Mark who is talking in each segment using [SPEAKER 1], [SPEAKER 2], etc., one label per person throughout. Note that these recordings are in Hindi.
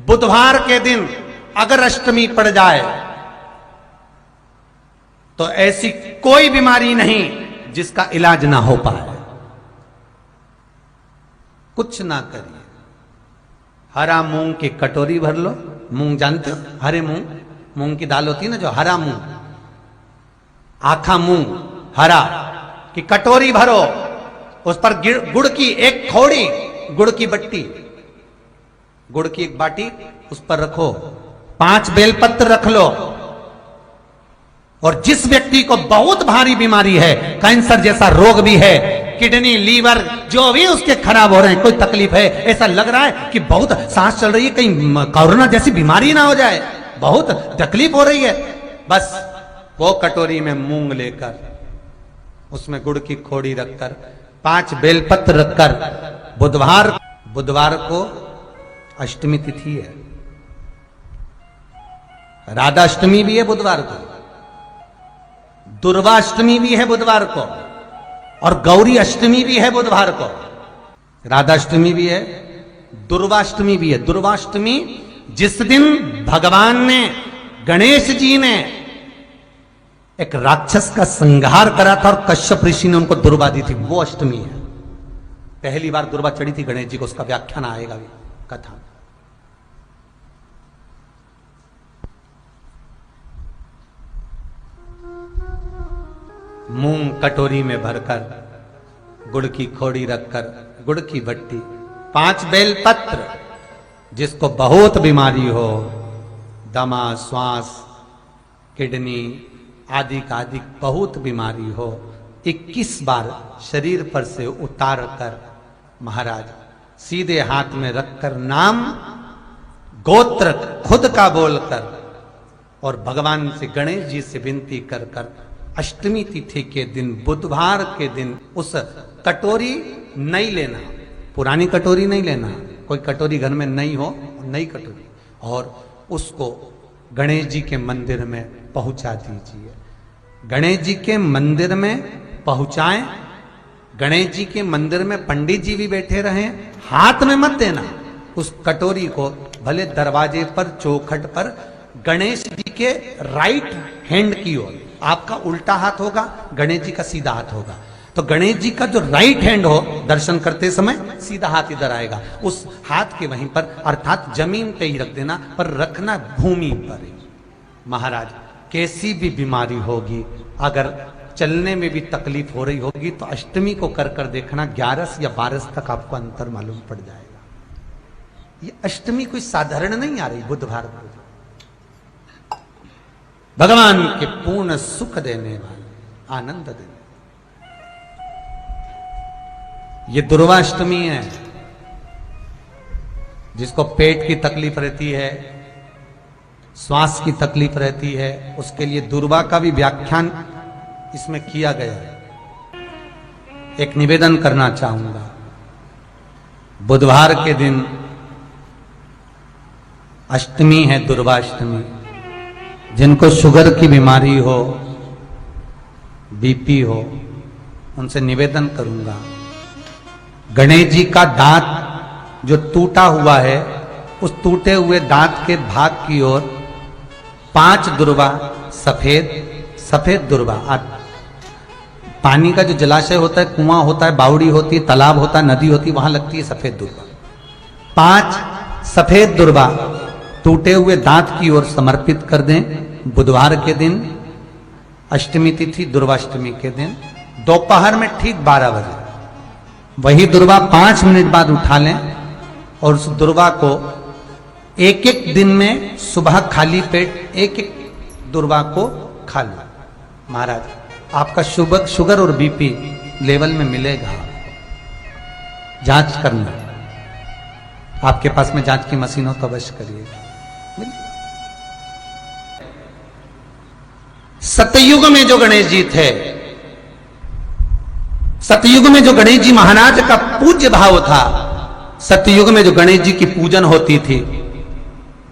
[SPEAKER 1] बुधवार के दिन अगर अष्टमी पड़ जाए तो ऐसी कोई बीमारी नहीं जिसका इलाज ना हो पाए। कुछ ना करिए, हरा मूंग की कटोरी भर लो। मूंग जानते हो, हरे मूंग, मूंग की दाल होती है ना जो, हरा मूंग, आखा मूंग हरा की कटोरी भरो, उस पर गुड़ की एक खोड़ी, गुड़ की बट्टी, गुड़ की एक बाटी उस पर रखो, 5 बेलपत्र रख लो। और जिस व्यक्ति को बहुत भारी बीमारी है, कैंसर जैसा रोग भी है, किडनी लीवर जो भी उसके खराब हो रहे हैं, कोई तकलीफ है, ऐसा लग रहा है कि बहुत सांस चल रही है, कहीं कोरोना जैसी बीमारी ना हो जाए, बहुत तकलीफ हो रही है, बस वो कटोरी में मूंग लेकर उसमें गुड़ की खोड़ी रखकर 5 बेलपत्र रखकर, बुधवार को अष्टमी तिथि है, राधा अष्टमी भी है बुधवार को, दुर्वा अष्टमी भी है बुधवार को, और गौरी अष्टमी भी है बुधवार को। राधा अष्टमी भी है, दुर्वाष्टमी भी है। दुर्वाष्टमी जिस दिन भगवान ने, गणेश जी ने एक राक्षस का संहार करा था और कश्यप ऋषि ने उनको दुर्वा दी थी, वो अष्टमी है। पहली बार दुर्वा चढ़ी थी गणेश जी को, उसका व्याख्यान आएगा भी कथा। मूंग कटोरी में भरकर, गुड़ की खोड़ी रखकर, गुड़ की बट्टी, 5 बेलपत्र, जिसको बहुत बीमारी हो, दमा, श्वास, किडनी आदि का आदि बहुत बीमारी हो, 21 बार शरीर पर से उतार कर महाराज सीधे हाथ में रखकर नाम गोत्र खुद का बोलकर और भगवान से, गणेश जी से विनती कर कर अष्टमी तिथि के दिन, बुधवार के दिन उस कटोरी नहीं लेना, पुरानी कटोरी नहीं लेना, कोई कटोरी घर में नहीं हो, नई कटोरी, और उसको गणेश जी के मंदिर में पहुंचा दीजिए। गणेश जी के मंदिर में पहुंचाएं, गणेश जी के मंदिर में पंडित जी भी बैठे रहें, हाथ में मत देना उस कटोरी को, भले दरवाजे पर, चौखट पर, गणेश जी के राइट हैंड की ओर, आपका उल्टा हाथ होगा, गणेश जी का सीधा हाथ होगा, तो गणेश जी का जो राइट हैंड हो, दर्शन करते समय सीधा हाथ इधर आएगा, उस हाथ के वहीं पर, अर्थात जमीन पे ही रख देना, पर रखना भूमि पर ही। महाराज कैसी भी बीमारी होगी, अगर चलने में भी तकलीफ हो रही होगी, तो अष्टमी को कर कर देखना, 11 या 12 तक आपको अंतर मालूम पड़ जाएगा। ये अष्टमी कोई साधारण नहीं आ रही, बुधवार को भगवान के पूर्ण सुख देने वाले, आनंद देने, ये दुर्वाष्टमी है। जिसको पेट की तकलीफ रहती है, श्वास की तकलीफ रहती है, उसके लिए दुर्वा का भी व्याख्यान इसमें किया गया है। एक निवेदन करना चाहूंगा, बुधवार के दिन अष्टमी है, दुर्वाष्टमी, जिनको शुगर की बीमारी हो, बीपी हो, उनसे निवेदन करूंगा, गणेश जी का दांत जो टूटा हुआ है, उस टूटे हुए दांत के भाग की ओर 5 दुर्वा, सफेद दुर्वा, पानी का जो जलाशय होता है, कुआं होता है, बावड़ी होती है, तालाब होता है, नदी होती है, वहां लगती है सफेद दुर्वा, 5 सफेद दुर्वा टूटे हुए दांत की ओर समर्पित कर दें। बुधवार के दिन, अष्टमी तिथि दुर्वाष्टमी के दिन, दोपहर में ठीक 12 बजे वही दुर्वा 5 मिनट बाद उठा लें और उस दुर्वा को एक दिन में सुबह खाली पेट एक दुर्वा को खा लो। महाराज आपका शुगर और बीपी लेवल में मिलेगा। जांच करना, आपके पास में जांच की मशीन हो तो अवश्य करिएगा। सतयुग में जो गणेश जी थे, सतयुग में जो गणेश जी महाराज का पूज्य भाव था, सतयुग में जो गणेश जी की पूजन होती थी,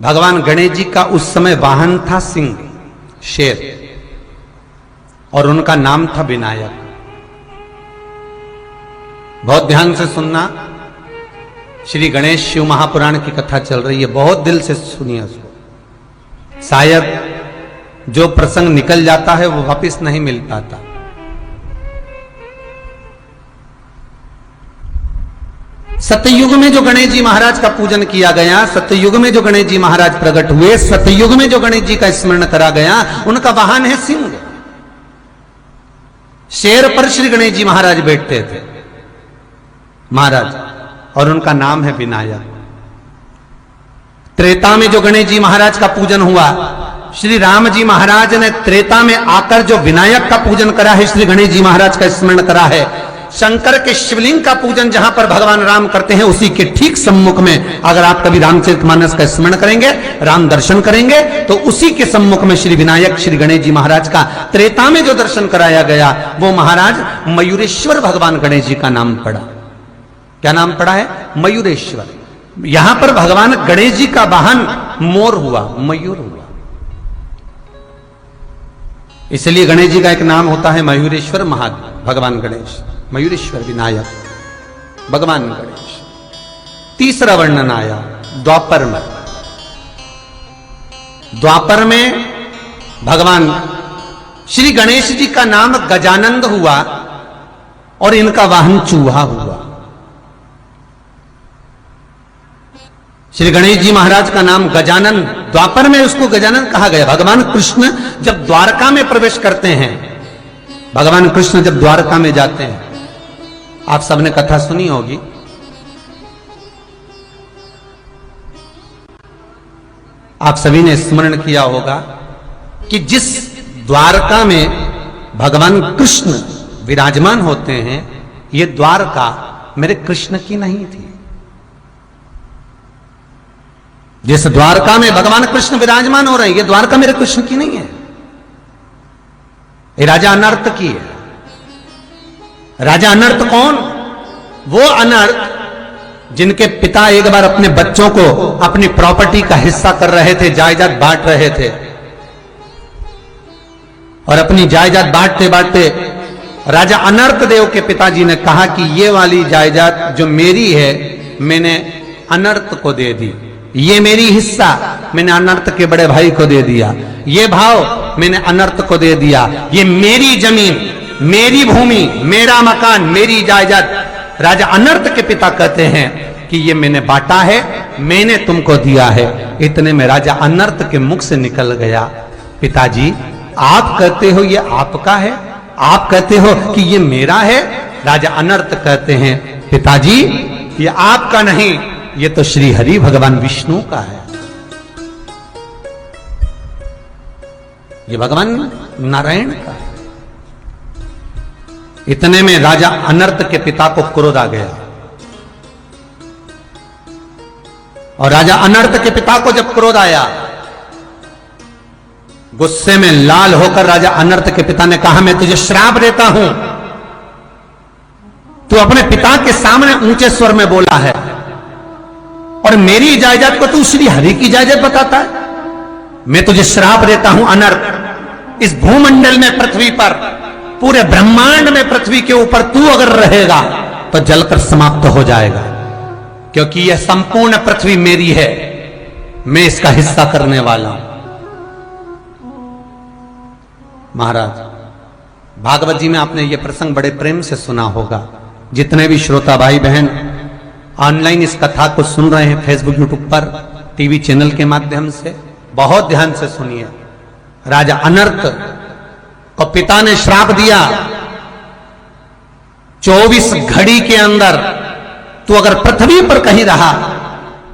[SPEAKER 1] भगवान गणेश जी का उस समय वाहन था सिंह, शेर, और उनका नाम था विनायक। बहुत ध्यान से सुनना, श्री गणेश शिव महापुराण की कथा चल रही है, बहुत दिल से सुनिए उसको। शायद जो प्रसंग निकल जाता है वो वापस नहीं मिल पाता। सतयुग में जो गणेश जी महाराज का पूजन किया गया, सतयुग में जो गणेश जी महाराज प्रकट हुए, सतयुग में जो गणेश जी का स्मरण करा गया, उनका वाहन है सिंह। शेर पर श्री गणेश जी महाराज बैठते थे महाराज, और उनका नाम है विनायक। त्रेता में जो गणेश जी महाराज का पूजन हुआ, श्री राम जी महाराज ने त्रेता में आकर जो विनायक का पूजन करा है, श्री गणेश जी महाराज का स्मरण करा है। शंकर के शिवलिंग का पूजन जहां पर भगवान राम करते हैं, उसी के ठीक सम्मुख में अगर आप कभी रामचरितमानस का स्मरण करेंगे, राम दर्शन करेंगे, तो उसी के सम्मुख में श्री विनायक श्री गणेश जी महाराज का त्रेता में जो दर्शन कराया गया, वो महाराज मयूरेश्वर भगवान गणेश जी का नाम पड़ा। क्या नाम पड़ा है? मयूरेश्वर। यहां पर भगवान गणेश जी का वाहन मोर हुआ, मयूर हुआ। इसलिए गणेश जी का एक नाम होता है मयूरेश्वर भगवान गणेश, मयूरेश्वर विनायक भगवान गणेश। तीसरा वर्णन आया द्वापर में। द्वापर में भगवान श्री गणेश जी का नाम गजानंद हुआ और इनका वाहन चूहा हुआ। श्री गणेश जी महाराज का नाम गजानन, द्वापर में उसको गजानन कहा गया। भगवान कृष्ण जब द्वारका में प्रवेश करते हैं, भगवान कृष्ण जब द्वारका में जाते हैं, आप सबने कथा सुनी होगी। आप सभी ने स्मरण किया होगा कि जिस द्वारका में भगवान कृष्ण विराजमान होते हैं, ये द्वारका मेरे कृष्ण की नहीं थी। जिस द्वारका में भगवान कृष्ण विराजमान हो रहे हैं, ये द्वारका मेरे कृष्ण की नहीं है, ये राजा अनर्थ की है। राजा अनर्थ कौन? वो अनर्थ जिनके पिता एक बार अपने बच्चों को अपनी प्रॉपर्टी का हिस्सा कर रहे थे, जायदाद बांट रहे थे, और अपनी जायदाद बांटते बांटते राजा अनर्थ देव के पिताजी ने कहा कि ये वाली जायदाद जो मेरी है, मैंने अनर्थ को दे दी। ये मेरी हिस्सा मैंने अनर्थ के बड़े भाई को दे दिया। ये भाव मैंने अनर्थ को दे दिया। ये मेरी जमीन, मेरी भूमि, मेरा मकान, मेरी जायदाद। राजा अनर्थ के पिता कहते हैं कि ये मैंने बांटा है, मैंने तुमको दिया है। इतने में राजा अनर्थ के मुख से निकल गया, पिताजी आप कहते हो ये आपका है, आप कहते हो कि ये मेरा है। राजा अनर्थ कहते हैं, पिताजी ये आपका नहीं, ये तो श्री हरि भगवान विष्णु का है, ये भगवान नारायण का है। इतने में राजा अनर्थ के पिता को क्रोध आ गया, और राजा अनर्थ के पिता को जब क्रोध आया, गुस्से में लाल होकर राजा अनर्थ के पिता ने कहा, मैं तुझे श्राप देता हूं, तू अपने पिता के सामने ऊंचे स्वर में बोला है और मेरी जायदाद को तू श्री हरि की जायदाद बताता है। मैं तुझे श्राप देता हूं अनर्थ, इस भूमंडल में, पृथ्वी पर, पूरे ब्रह्मांड में, पृथ्वी के ऊपर तू अगर रहेगा तो जलकर समाप्त हो जाएगा, क्योंकि यह संपूर्ण पृथ्वी मेरी है, मैं इसका हिस्सा करने वाला हूं। महाराज भागवत जी में आपने यह प्रसंग बड़े प्रेम से सुना होगा। जितने भी श्रोता भाई बहन ऑनलाइन इस कथा को सुन रहे हैं, फेसबुक यूट्यूब पर, टीवी चैनल के माध्यम से, बहुत ध्यान से सुनिए। राजा अनर्थ को पिता ने श्राप दिया, 24 घड़ी के अंदर तू अगर पृथ्वी पर कहीं रहा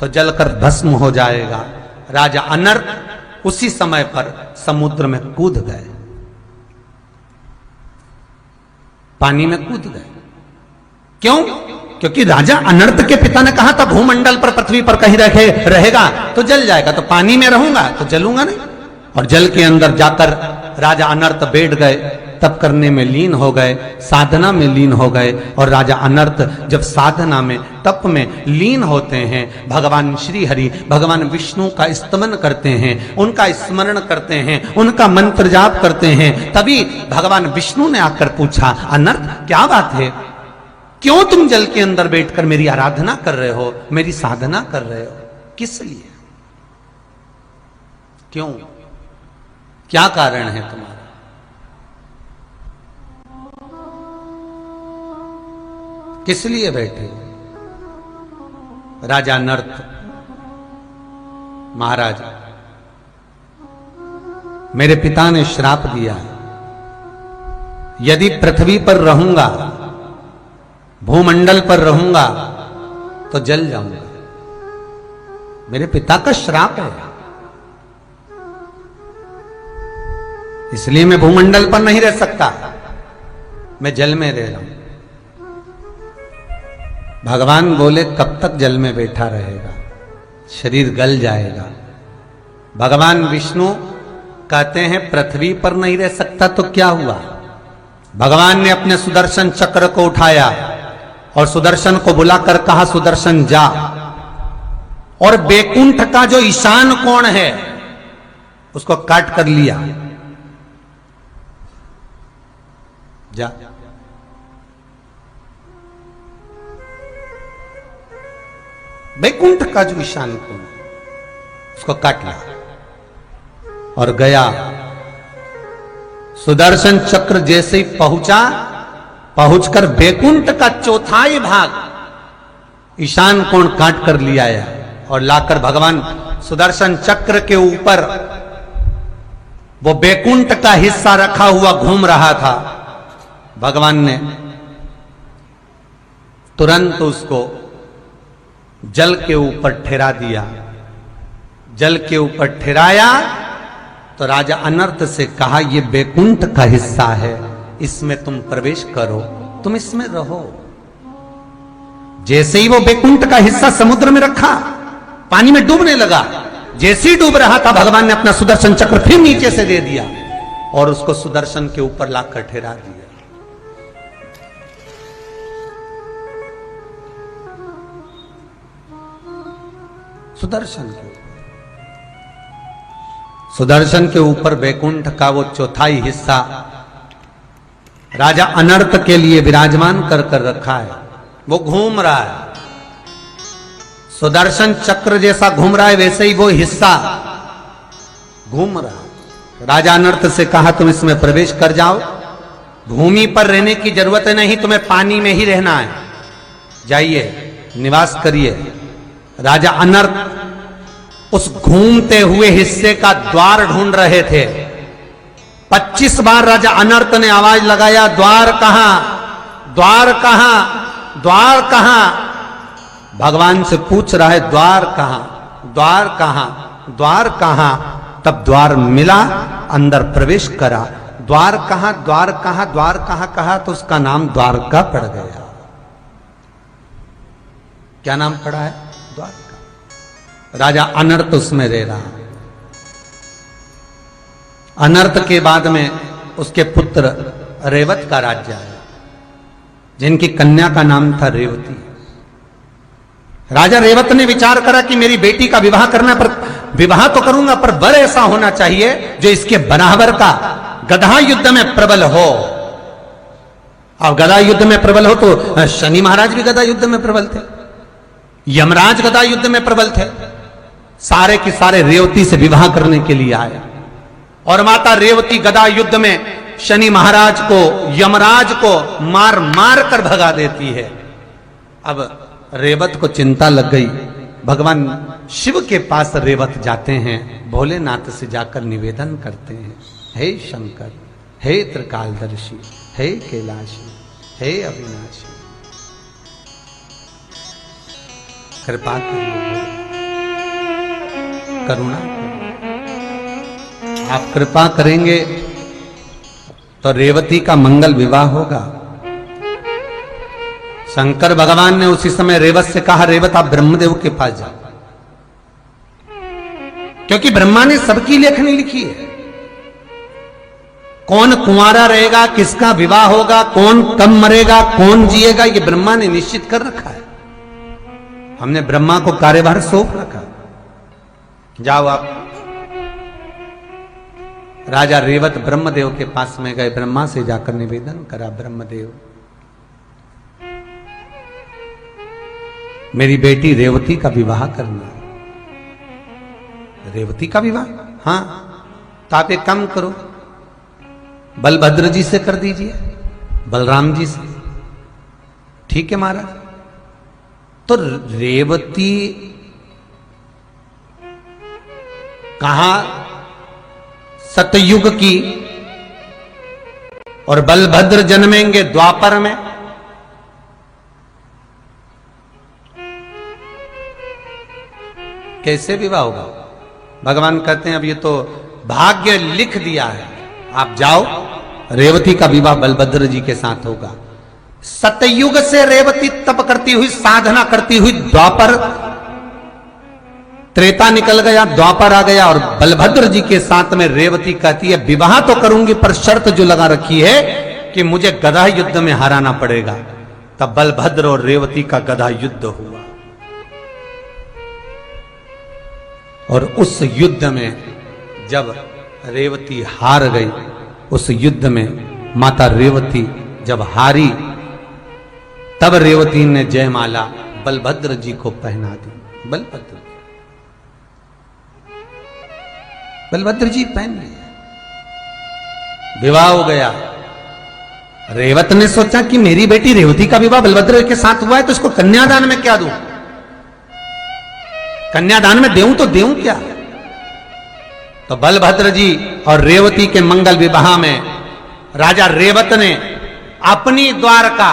[SPEAKER 1] तो जलकर भस्म हो जाएगा। राजा अनर्थ उसी समय पर समुद्र में कूद गए, पानी में कूद गए। क्यों? क्योंकि राजा अनर्थ के पिता ने कहा था भूमंडल पर, पृथ्वी पर कहीं रहेगा तो जल जाएगा, तो पानी में रहूंगा तो जलूंगा नहीं। और जल के अंदर जाकर राजा अनर्थ बैठ गए, तप करने में लीन हो गए, साधना में लीन हो गए। और राजा अनर्थ जब साधना में, तप में लीन होते हैं, भगवान श्री हरि, भगवान विष्णु का स्तमन करते हैं, उनका स्मरण करते हैं, उनका मंत्र जाप करते हैं, तभी भगवान विष्णु ने आकर पूछा, अनर्थ क्या बात है, क्यों तुम जल के अंदर बैठकर मेरी आराधना कर रहे हो, मेरी साधना कर रहे हो? किस लिए? क्यों? क्या कारण है तुम्हारा? किस लिए बैठे हो? राजा नर्त महाराज, मेरे पिता ने श्राप दिया है, यदि पृथ्वी पर रहूंगा, भूमंडल पर रहूंगा तो जल जाऊंगा। मेरे पिता का श्राप है, इसलिए मैं भूमंडल पर नहीं रह सकता, मैं जल में रह रहा हूं। भगवान बोले कब तक जल में बैठा रहेगा, शरीर गल जाएगा। भगवान विष्णु कहते हैं पृथ्वी पर नहीं रह सकता तो क्या हुआ? भगवान ने अपने सुदर्शन चक्र को उठाया और सुदर्शन को बुलाकर कहा, सुदर्शन जा, और बैकुंठ का जो ईशान कोण है उसको काट कर लिया, जा। बैकुंठ का जो ईशान कोण उसको काट लिया और गया। सुदर्शन चक्र जैसे ही पहुंचकर बैकुंठ का चौथाई भाग ईशान कोण काट कर लिया और लाकर भगवान सुदर्शन चक्र के ऊपर वो बैकुंठ का हिस्सा रखा हुआ घूम रहा था। भगवान ने तुरंत उसको जल के ऊपर ठहरा दिया। जल के ऊपर ठहराया तो राजा अनर्थ से कहा, ये बैकुंठ का हिस्सा है, इसमें तुम प्रवेश करो, तुम इसमें रहो। जैसे ही वो बैकुंठ का हिस्सा समुद्र में रखा, पानी में डूबने लगा। जैसे ही डूब रहा था, भगवान ने अपना सुदर्शन चक्र फिर नीचे से दे दिया और उसको सुदर्शन के ऊपर लाकर ठहरा दिया। सुदर्शन के ऊपर बैकुंठ का वो चौथाई हिस्सा राजा अनर्थ के लिए विराजमान कर कर रखा है। वो घूम रहा है, सुदर्शन चक्र जैसा घूम रहा है, वैसे ही वो हिस्सा घूम रहा है। राजा अनर्थ से कहा, तुम इसमें प्रवेश कर जाओ, भूमि पर रहने की जरूरत नहीं, तुम्हें पानी में ही रहना है, जाइए निवास करिए। राजा अनर्थ उस घूमते हुए हिस्से का द्वार ढूंढ रहे थे। 25 बार राजा अनर्थ ने आवाज लगाया, द्वार कहां, द्वार कहां, द्वार कहां। भगवान से पूछ रहा है, द्वार कहां, द्वार कहां, द्वार कहां। तब द्वार मिला, अंदर प्रवेश करा। द्वार कहां, द्वार कहां, द्वार कहां कहा तो उसका नाम द्वारका पड़ गया। क्या नाम पड़ा है? द्वारका। राजा अनर्थ उसमें रह रहा। अनर्थ के बाद में उसके पुत्र रेवत का राज्य आया, जिनकी कन्या का नाम था रेवती। राजा रेवत ने विचार करा कि मेरी बेटी का विवाह करना, पर विवाह तो करूंगा पर वर ऐसा होना चाहिए जो इसके बराबर का गधा युद्ध में प्रबल हो। अब गदा युद्ध में प्रबल हो तो शनि महाराज भी गदा युद्ध में प्रबल थे, यमराज गदा युद्ध में प्रबल थे। सारे के सारे रेवती से विवाह करने के लिए आए और माता रेवती गदा युद्ध में शनि महाराज को, यमराज को मार मार कर भगा देती है। अब रेवत को चिंता लग गई। भगवान शिव के पास रेवत जाते हैं, भोलेनाथ से जाकर निवेदन करते हैं, हे शंकर, हे त्रिकालदर्शी, हे कैलाशी, हे अविनाशी, कृपा करिए, करुणा करिए। आप कृपा करेंगे तो रेवती का मंगल विवाह होगा। शंकर भगवान ने उसी समय रेवत से कहा, रेवत आप ब्रह्मदेव के पास जाओ, क्योंकि ब्रह्मा ने सबकी लेखनी लिखी है। कौन कुंवारा रहेगा, किसका विवाह होगा, कौन कब मरेगा, कौन जिएगा, ये ब्रह्मा ने निश्चित कर रखा है। हमने ब्रह्मा को कार्यभार सौंप रखा। जाओ आप। राजा रेवत ब्रह्मदेव के पास में गए, ब्रह्मा से जाकर निवेदन करा, ब्रह्मदेव मेरी बेटी रेवती का विवाह करना है। रेवती का विवाह? हाँ, तो आप एक काम करो, बलभद्र जी से कर दीजिए, बलराम जी से। ठीक है महाराज। तो रेवती कहां सतयुग की और बलभद्र जन्मेंगे द्वापर में। कैसे विवाह होगा? भगवान कहते हैं अब ये तो भाग्य लिख दिया है, आप जाओ, रेवती का विवाह बलभद्र जी के साथ होगा। सतयुग से रेवती तप करती हुई, साधना करती हुई, द्वापर, त्रेता निकल गया, द्वापर आ गया, और बलभद्र जी के साथ में रेवती कहती है विवाह तो करूंगी पर शर्त जो लगा रखी है कि मुझे गदा युद्ध में हराना पड़ेगा। तब बलभद्र और रेवती का गदा युद्ध हुआ, और उस युद्ध में जब रेवती हार गई, उस युद्ध में माता रेवती जब हारी, तब रेवती ने जयमाला बलभद्र जी को पहना दी। बलभद्र जी पहन लिए, विवाह हो गया। रेवत ने सोचा कि मेरी बेटी रेवती का विवाह बलभद्र के साथ हुआ है तो इसको कन्यादान में क्या दूं, कन्यादान में देऊं तो देऊं क्या। तो बलभद्र जी और रेवती के मंगल विवाह में राजा रेवत ने अपनी द्वारका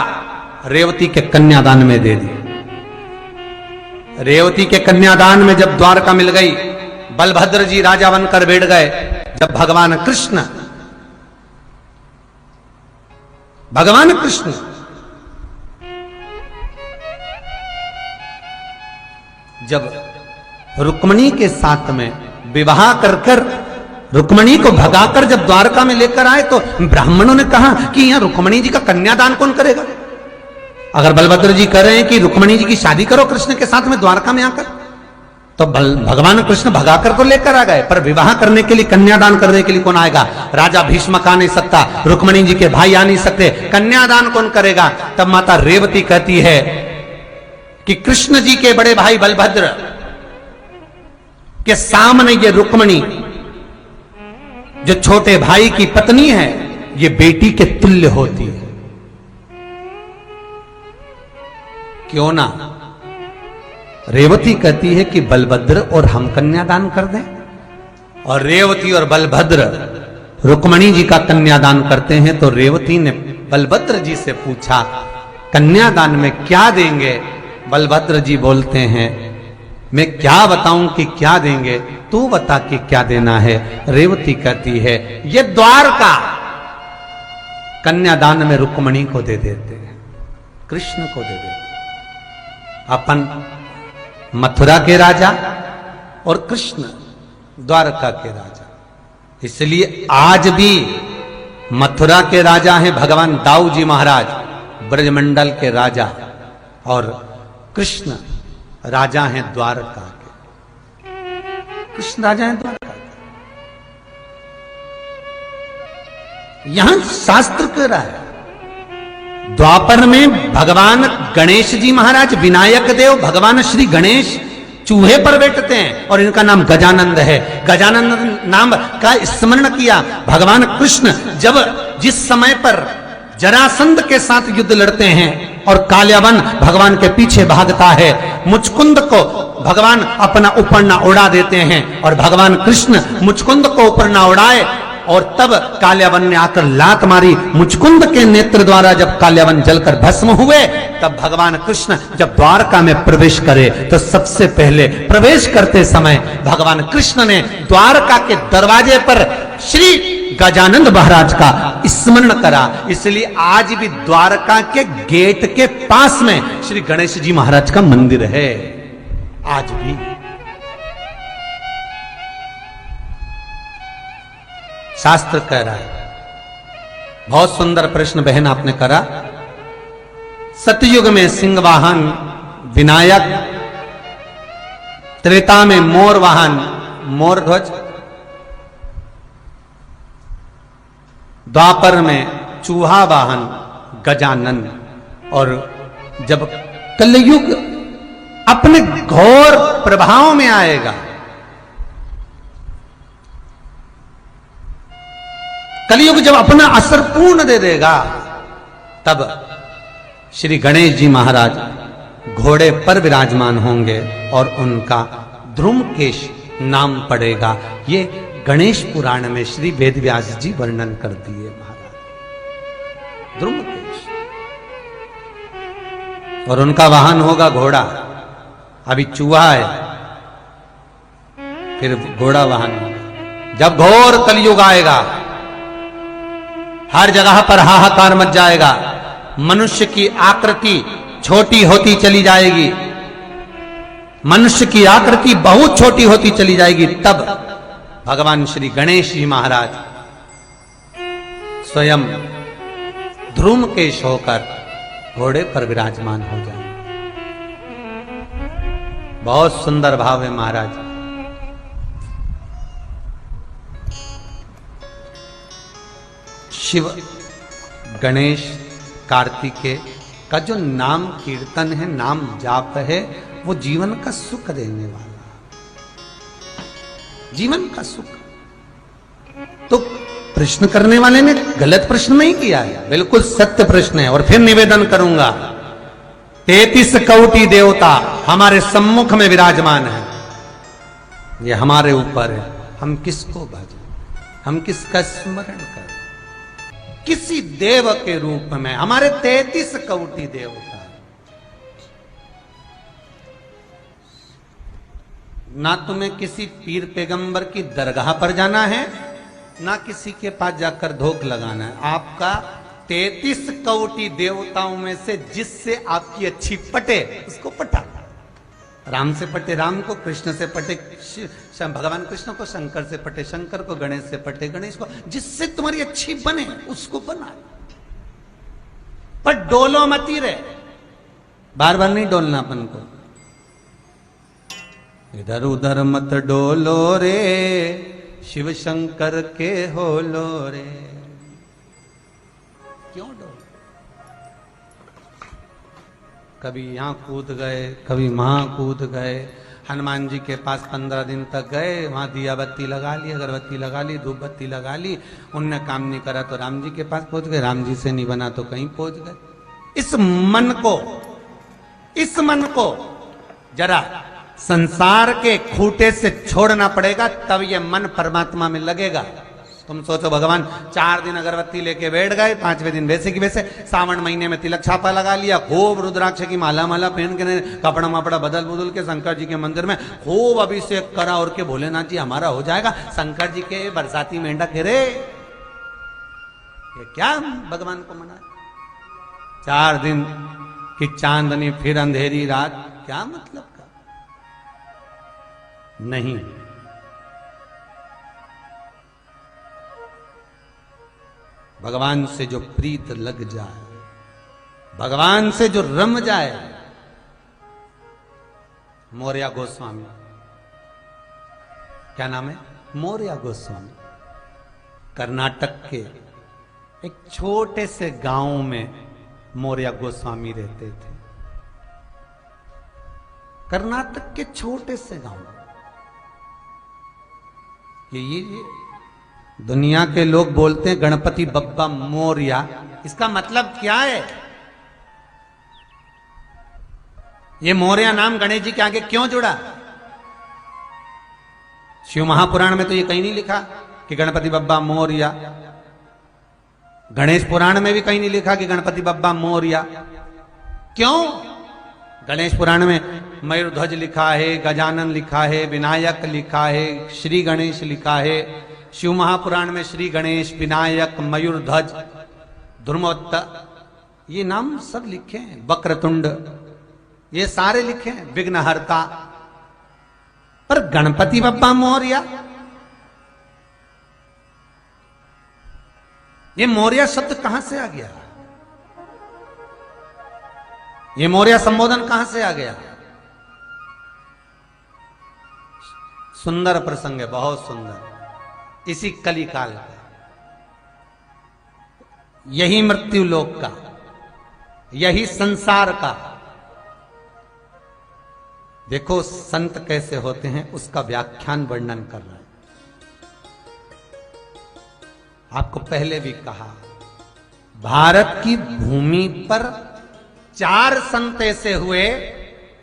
[SPEAKER 1] रेवती के कन्यादान में दे दी। रेवती के कन्यादान में जब द्वारका मिल गई, बलभद्र जी राजा बनकर बैठ गए। जब भगवान कृष्ण जब रुक्मणी के साथ में विवाह कर रुक्मणी को भगाकर जब द्वारका में लेकर आए, तो ब्राह्मणों ने कहा कि यहां रुक्मणी जी का कन्यादान कौन करेगा। अगर बलभद्र जी कह रहे हैं कि रुक्मणी जी की शादी करो कृष्ण के साथ में द्वारका में आकर, तो भगवान कृष्ण भगाकर को लेकर आ गए, पर विवाह करने के लिए, कन्यादान करने के लिए कौन आएगा? राजा भीष्मक आ नहीं सकता, रुक्मणी जी के भाई आ नहीं सकते, कन्यादान कौन करेगा? तब माता रेवती कहती है कि कृष्ण जी के बड़े भाई बलभद्र के सामने ये रुक्मणी जो छोटे भाई की पत्नी है, ये बेटी के तुल्य होती है, क्यों ना। रेवती कहती है कि बलभद्र और हम कन्यादान कर दें, और रेवती और बलभद्र रुक्मणी जी का कन्यादान करते हैं। तो रेवती ने बलभद्र जी से पूछा कन्यादान में क्या देंगे? बलभद्र जी बोलते हैं मैं क्या बताऊं कि क्या देंगे, तू बता कि क्या देना है। रेवती कहती है ये द्वारका कन्यादान में रुक्मणी को दे देते हैं, कृष्ण को दे देते हैं। अपन मथुरा के राजा और कृष्ण द्वारका के राजा। इसलिए आज भी मथुरा के राजा हैं भगवान दाऊ जी महाराज, ब्रजमंडल के राजा, और कृष्ण राजा हैं द्वारका के। कृष्ण राजा हैं द्वारका के। यहां शास्त्र कह रहा है द्वापर में भगवान गणेश जी महाराज, विनायक देव भगवान श्री गणेश चूहे पर बैठते हैं, और इनका नाम गजानंद है। गजानंद नाम का स्मरण किया। भगवान कृष्ण जब जिस समय पर जरासंध के साथ युद्ध लड़ते हैं और काल्यावन भगवान के पीछे भागता है, मुचकुंद को भगवान अपना ऊपर ना उड़ा देते हैं, और भगवान कृष्ण मुचकुंद को ऊपर ना उड़ाए, और तब काल्यावन ने आकर लात मारी। मुचकुंद के नेत्र द्वारा जब काल्यावन जलकर भस्म हुए, तब भगवान कृष्ण जब द्वारका में प्रवेश करे, तो सबसे पहले प्रवेश करते समय भगवान कृष्ण ने द्वारका के दरवाजे पर श्री गजानंद महाराज का स्मरण करा। इसलिए आज भी द्वारका के गेट के पास में श्री गणेश जी महाराज का मंदिर है। आज भी शास्त्र कह रहा है। बहुत सुंदर प्रश्न बहन आपने करा। सतयुग में सिंह वाहन विनायक, त्रेता में मोर वाहन मोर ध्वज, द्वापर में चूहा वाहन गजानन, और जब कलयुग अपने घोर प्रभाव में आएगा। कलयुग जब अपना असर पूर्ण दे देगा, तब श्री गणेश जी महाराज घोड़े पर विराजमान होंगे और उनका ध्रुमकेश नाम पड़ेगा। ये गणेश पुराण में श्री वेदव्यास जी वर्णन कर दिए महाराज, ध्रुमकेश। और उनका वाहन होगा घोड़ा। अभी चूहा है, फिर घोड़ा वाहन होगा। जब घोर कलयुग आएगा, हर जगह पर हाहाकार मच जाएगा, मनुष्य की आकृति छोटी होती चली जाएगी, मनुष्य की आकृति बहुत छोटी होती चली जाएगी, तब भगवान श्री गणेश जी महाराज स्वयं ध्रुमकेश होकर घोड़े पर विराजमान हो जाएंगे। बहुत सुंदर भाव है महाराज। शिव, गणेश, कार्तिकेय का जो नाम कीर्तन है, नाम जाप है, वो जीवन का सुख देने वाला, जीवन का सुख। तो प्रश्न करने वाले ने गलत प्रश्न नहीं किया है, बिल्कुल सत्य प्रश्न है। और फिर निवेदन करूंगा, 33 कोटि देवता हमारे सम्मुख में विराजमान है, ये हमारे ऊपर है, हम किसको भजें, हम किसका स्मरण करें। किसी देव के रूप में हमारे 33 कोटि देवता, ना तुम्हें किसी पीर पैगंबर की दरगाह पर जाना है, ना किसी के पास जाकर धोख लगाना है। आपका 33 कोटि देवताओं में से जिससे आपकी अच्छी पटे उसको पटा। राम से पटे राम को, कृष्ण से पटे भगवान कृष्ण को, शंकर से पटे शंकर को, गणेश से पटे गणेश को, जिससे तुम्हारी अच्छी बने उसको बना। पर डोलो मती रे, बार बार नहीं डोलना अपन को। इधर उधर मत डोलो रे, शिव शंकर के होलो रे। क्यों डोलो? कभी यहां कूद गए, कभी वहां कूद गए। हनुमान जी के पास 15 दिन तक गए, वहां दिया बत्ती लगा ली, अगरबत्ती लगा ली, धूप बत्ती लगा ली, उनने काम नहीं करा तो राम जी के पास पहुंच गए, राम जी से नहीं बना तो कहीं पहुंच गए। इस मन को जरा संसार के खूंटे से छोड़ना पड़ेगा, तब ये मन परमात्मा में लगेगा। तुम सोचो, भगवान 4 दिन अगरबत्ती लेके बैठ गए, 5वें दिन वैसे की वैसे, सावन महीने में तिलक छापा लगा लिया, खूब रुद्राक्ष की माला पहन के, कपड़ा मपड़ा बदल के शंकर जी के मंदिर में खूब अभिषेक करा और के भोलेनाथ जी हमारा हो जाएगा। शंकर जी के बरसाती मेंढक रे, ये क्या भगवान को मना? 4 दिन की चांदनी फिर अंधेरी रात, क्या मतलब का? नहीं। भगवान से जो प्रीत लग जाए, भगवान से जो रम जाए। मौर्य गोस्वामी, क्या नाम है? मौर्य गोस्वामी। कर्नाटक के एक छोटे से गांव में मौर्य गोस्वामी रहते थे। कर्नाटक के छोटे से गांव। ये दुनिया के लोग बोलते हैं गणपति बप्पा मोरया, इसका मतलब क्या है? ये मौर्य नाम गणेश जी के आगे क्यों जुड़ा? शिव महापुराण में तो ये कहीं नहीं लिखा कि गणपति बप्पा मोरया। गणेश पुराण में भी कहीं नहीं लिखा कि गणपति बप्पा मोरया। क्यों? गणेश पुराण में मयूरध्वज लिखा है, गजानन लिखा है, विनायक लिखा है, श्री गणेश लिखा है। शिव महापुराण में श्री गणेश, विनायक, मयूरध्वज, ध्रुमोत्त, ये नाम सब लिखे हैं। वक्रतुंड, ये सारे लिखे हैं, विघ्नहर्ता। पर गणपति बप्पा मोरया, ये मौर्य शब्द कहां से आ गया? ये मौर्य संबोधन कहां से आ गया? सुंदर प्रसंग है, बहुत सुंदर। इसी कली काल का, यही मृत्यु लोक का, यही संसार का देखो संत कैसे होते हैं, उसका व्याख्यान वर्णन कर रहा है। आपको पहले भी कहा, भारत की भूमि पर 4 संत ऐसे हुए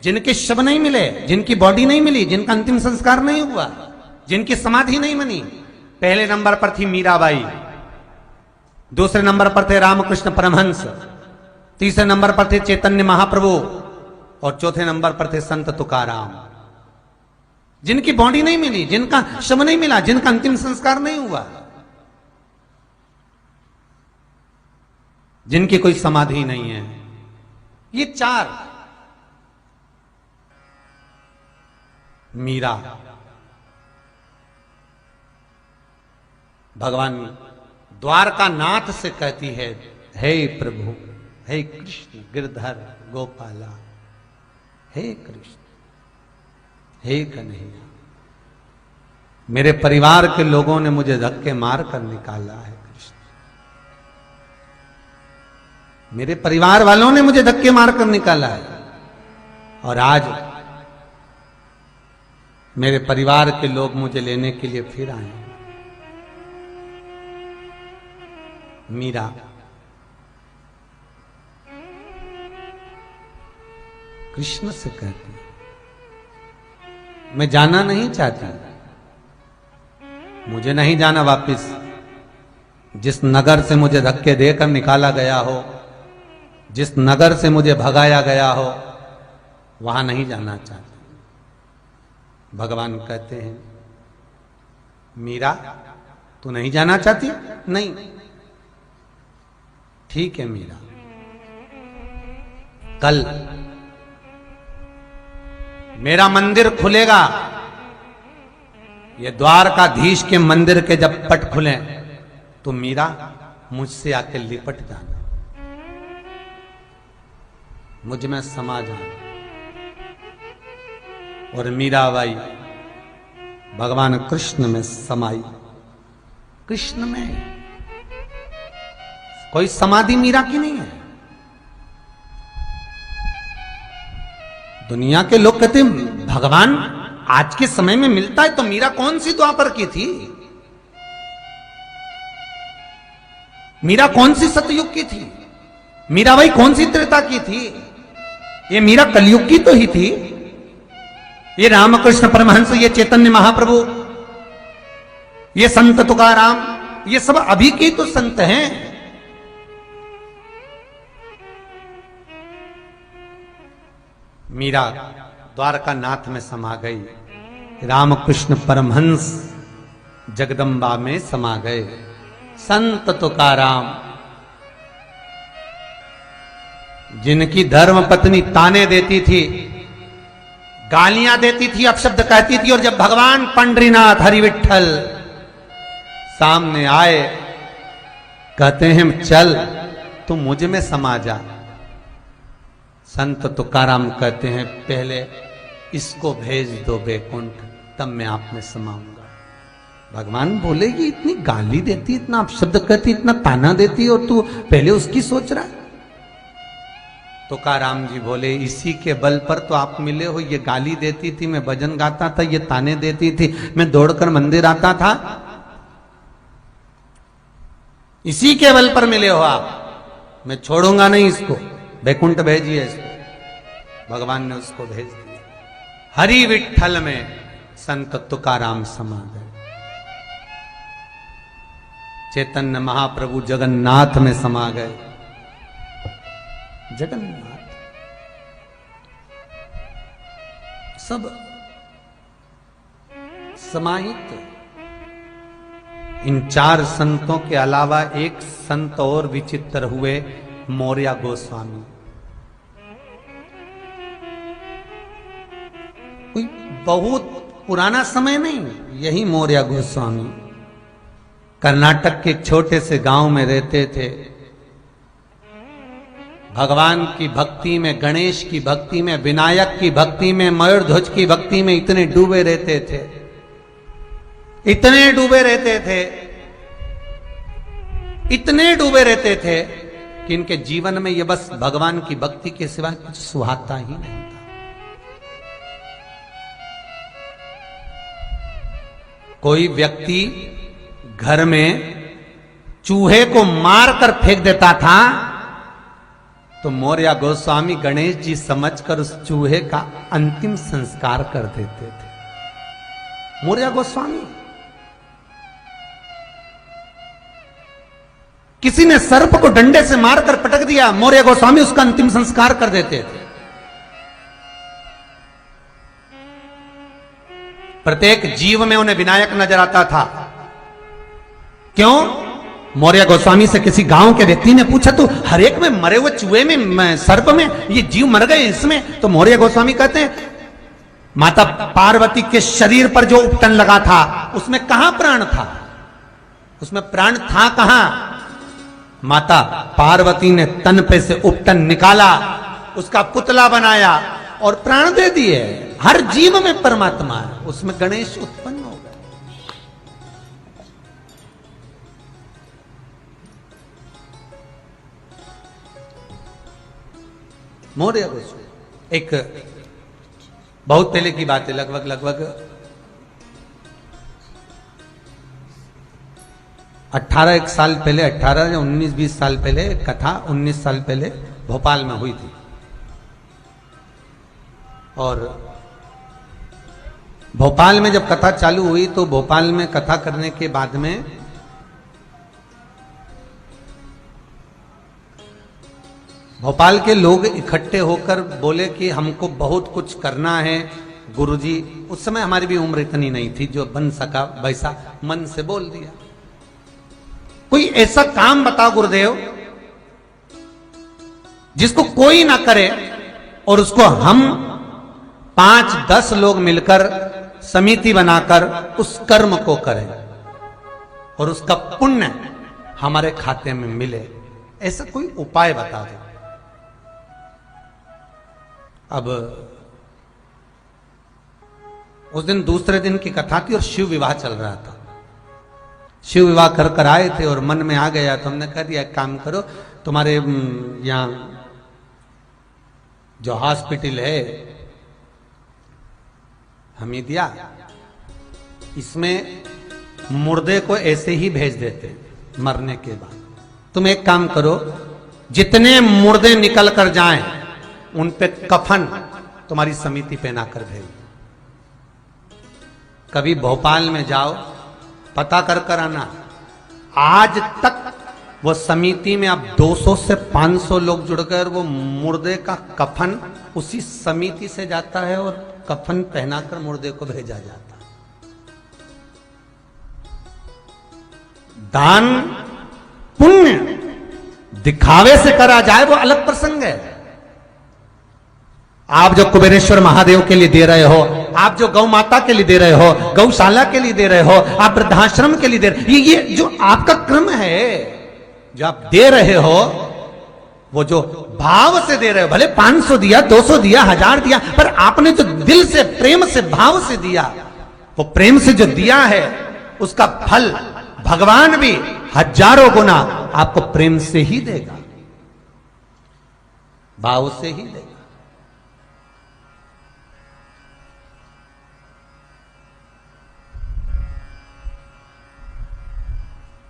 [SPEAKER 1] जिनके शव नहीं मिले, जिनकी बॉडी नहीं मिली, जिनका अंतिम संस्कार नहीं हुआ, जिनकी समाधि नहीं बनी। पहले नंबर पर थी मीराबाई, दूसरे नंबर पर थे रामकृष्ण परमहंस, तीसरे नंबर पर थे चैतन्य महाप्रभु और चौथे नंबर पर थे संत तुकाराम। जिनकी बॉडी नहीं मिली, जिनका शव नहीं मिला, जिनका अंतिम संस्कार नहीं हुआ, जिनकी कोई समाधि नहीं है, ये 4। मीरा भगवान द्वारका नाथ से कहती है, हे प्रभु, हे कृष्ण गिरधर गोपाला, हे कृष्ण, हे कन्हैया, मेरे परिवार के लोगों ने मुझे धक्के मार कर निकाला है। कृष्ण, मेरे परिवार वालों ने मुझे धक्के मार कर निकाला है और आज मेरे परिवार के लोग मुझे लेने के लिए फिर आए हैं। मीरा कृष्ण से कहती, मैं जाना नहीं चाहती, मुझे नहीं जाना वापिस। जिस नगर से मुझे धक्के देकर निकाला गया हो, जिस नगर से मुझे भगाया गया हो, वहां नहीं जाना चाहती। भगवान कहते हैं, मीरा तू नहीं जाना चाहती? नहीं, ठीक है मीरा, कल मेरा मंदिर खुलेगा। ये द्वारकाधीश के मंदिर के जब पट खुले तो मीरा मुझसे आके लिपट जाना, मुझ में समा जाना। और मीराबाई भगवान कृष्ण में समाई। कृष्ण में कोई समाधि मीरा की नहीं है। दुनिया के लोग कहते हैं भगवान आज के समय में मिलता है, तो मीरा कौन सी द्वापर की थी? मीरा कौन सी सतयुग की थी? मीराबाई कौन सी त्रेता की थी? ये मीरा कलयुग की तो ही थी। ये रामकृष्ण परमहंस, ये चैतन्य महाप्रभु, ये संत तुकाराम, ये सब अभी के तो संत हैं। मीरा द्वारका नाथ में समा गई, रामकृष्ण परमहंस जगदम्बा में समा गए, संत तुकाराम जिनकी धर्म पत्नी ताने देती थी, गालियां देती थी, अपशब्द कहती थी, और जब भगवान पंडरीनाथ हरि विठ्ठल सामने आए, कहते हैं चल तू मुझ में समा जा। संत तुकाराम कहते हैं पहले इसको भेज दो बैकुंठ, तब मैं आप में समाऊंगा। भगवान बोलेगी इतनी गाली देती, इतना अपशब्द कहती, इतना ताना देती, और तू पहले उसकी सोच रहा है। तुकाराम जी बोले इसी के बल पर तो आप मिले हो। ये गाली देती थी, मैं भजन गाता था, ये ताने देती थी, मैं दौड़कर मंदिर आता था, इसी के बल पर मिले हो आप। मैं छोड़ूंगा नहीं इसको, बैकुंठ भेजिए इसको। भगवान ने उसको भेज दिया। हरि विठ्ठल में संत तुकाराम समा गए। चैतन्य महाप्रभु जगन्नाथ में समा गए। जगन्नाथ सब समाहित। इन 4 संतों के अलावा एक संत और विचित्र हुए, मौर्य गोस्वामी। कोई बहुत पुराना समय नहीं, यही मौर्य गोस्वामी कर्नाटक के एक छोटे से गांव में रहते थे। भगवान की भक्ति में, गणेश की भक्ति में, विनायक की भक्ति में, मयूरध्वज की भक्ति में इतने डूबे रहते थे, इतने डूबे रहते थे, इतने डूबे रहते थे कि इनके जीवन में ये बस भगवान की भक्ति के सिवा कुछ सुहाता ही नहीं था। कोई व्यक्ति घर में चूहे को मारकर फेंक देता था तो मौर्य गोस्वामी गणेश जी समझकर उस चूहे का अंतिम संस्कार कर देते थे। मौर्य गोस्वामी, किसी ने सर्प को डंडे से मारकर पटक दिया, मौर्य गोस्वामी उसका अंतिम संस्कार कर देते थे। प्रत्येक जीव में उन्हें विनायक नजर आता था। क्यों? मौर्य गोस्वामी से किसी गांव के व्यक्ति ने पूछा तो हर एक में मरे हुए चूहे में, सर्प में ये जीव मर गए इसमें। तो मौर्य गोस्वामी कहते हैं माता पार्वती के शरीर पर जो उपटन लगा था उसमें कहां प्राण था? उसमें प्राण था कहां? माता पार्वती ने तन पे से उपटन निकाला, उसका पुतला बनाया और प्राण दे दिए। हर जीव में परमात्मा है, उसमें गणेश उत्पन्न हो गए। मौर्य गोस्वामी एक बहुत पहले की बात है, लगभग 18 साल पहले, 18 या 19-20 साल पहले कथा 19 साल पहले भोपाल में हुई थी। और भोपाल में जब कथा चालू हुई तो भोपाल में कथा करने के बाद में भोपाल के लोग इकट्ठे होकर बोले कि हमको बहुत कुछ करना है गुरुजी। उस समय हमारी भी उम्र इतनी नहीं थी, जो बन सका वैसा मन से बोल दिया। कोई ऐसा काम बताओ गुरुदेव जिसको कोई ना करे और उसको हम 5-10 लोग मिलकर समिति बनाकर उस कर्म को करें और उसका पुण्य हमारे खाते में मिले। ऐसा कोई उपाय बता दो। अब उस दिन दूसरे दिन की कथा थी और शिव विवाह चल रहा था। शिव विवाह कर कर आए थे और मन में आ गया तो हमने कह दिया एक काम करो, तुम्हारे यहां जो हॉस्पिटल है हमीदिया, इसमें मुर्दे को ऐसे ही भेज देते मरने के बाद। तुम एक काम करो, जितने मुर्दे निकल कर जाएं उन पे कफन तुम्हारी समिति पहना कर भेज। कभी भोपाल में जाओ, पता कर कर आना। आज तक वो समिति में अब 200 से 500 लोग जुड़ गए और वो मुर्दे का कफन उसी समिति से जाता है और कफन पहनाकर मुर्दे को भेजा जाता है। दान पुण्य दिखावे से करा जाए वो अलग प्रसंग है। आप जो कुबेरेश्वर महादेव के लिए दे रहे हो, आप जो गौ माता के लिए दे रहे हो, गौशाला के लिए दे रहे हो, आप वृद्धाश्रम के लिए दे रहे हो, ये जो आपका क्रम है, जो आप दे रहे हो वो जो भाव से दे रहे हो, भले 500 दिया, 200 दिया, 1000 दिया, पर आपने जो दिल से प्रेम से भाव से दिया, वो प्रेम से जो दिया है उसका फल भगवान भी हजारों गुना आपको प्रेम से ही देगा, भाव से ही देगा।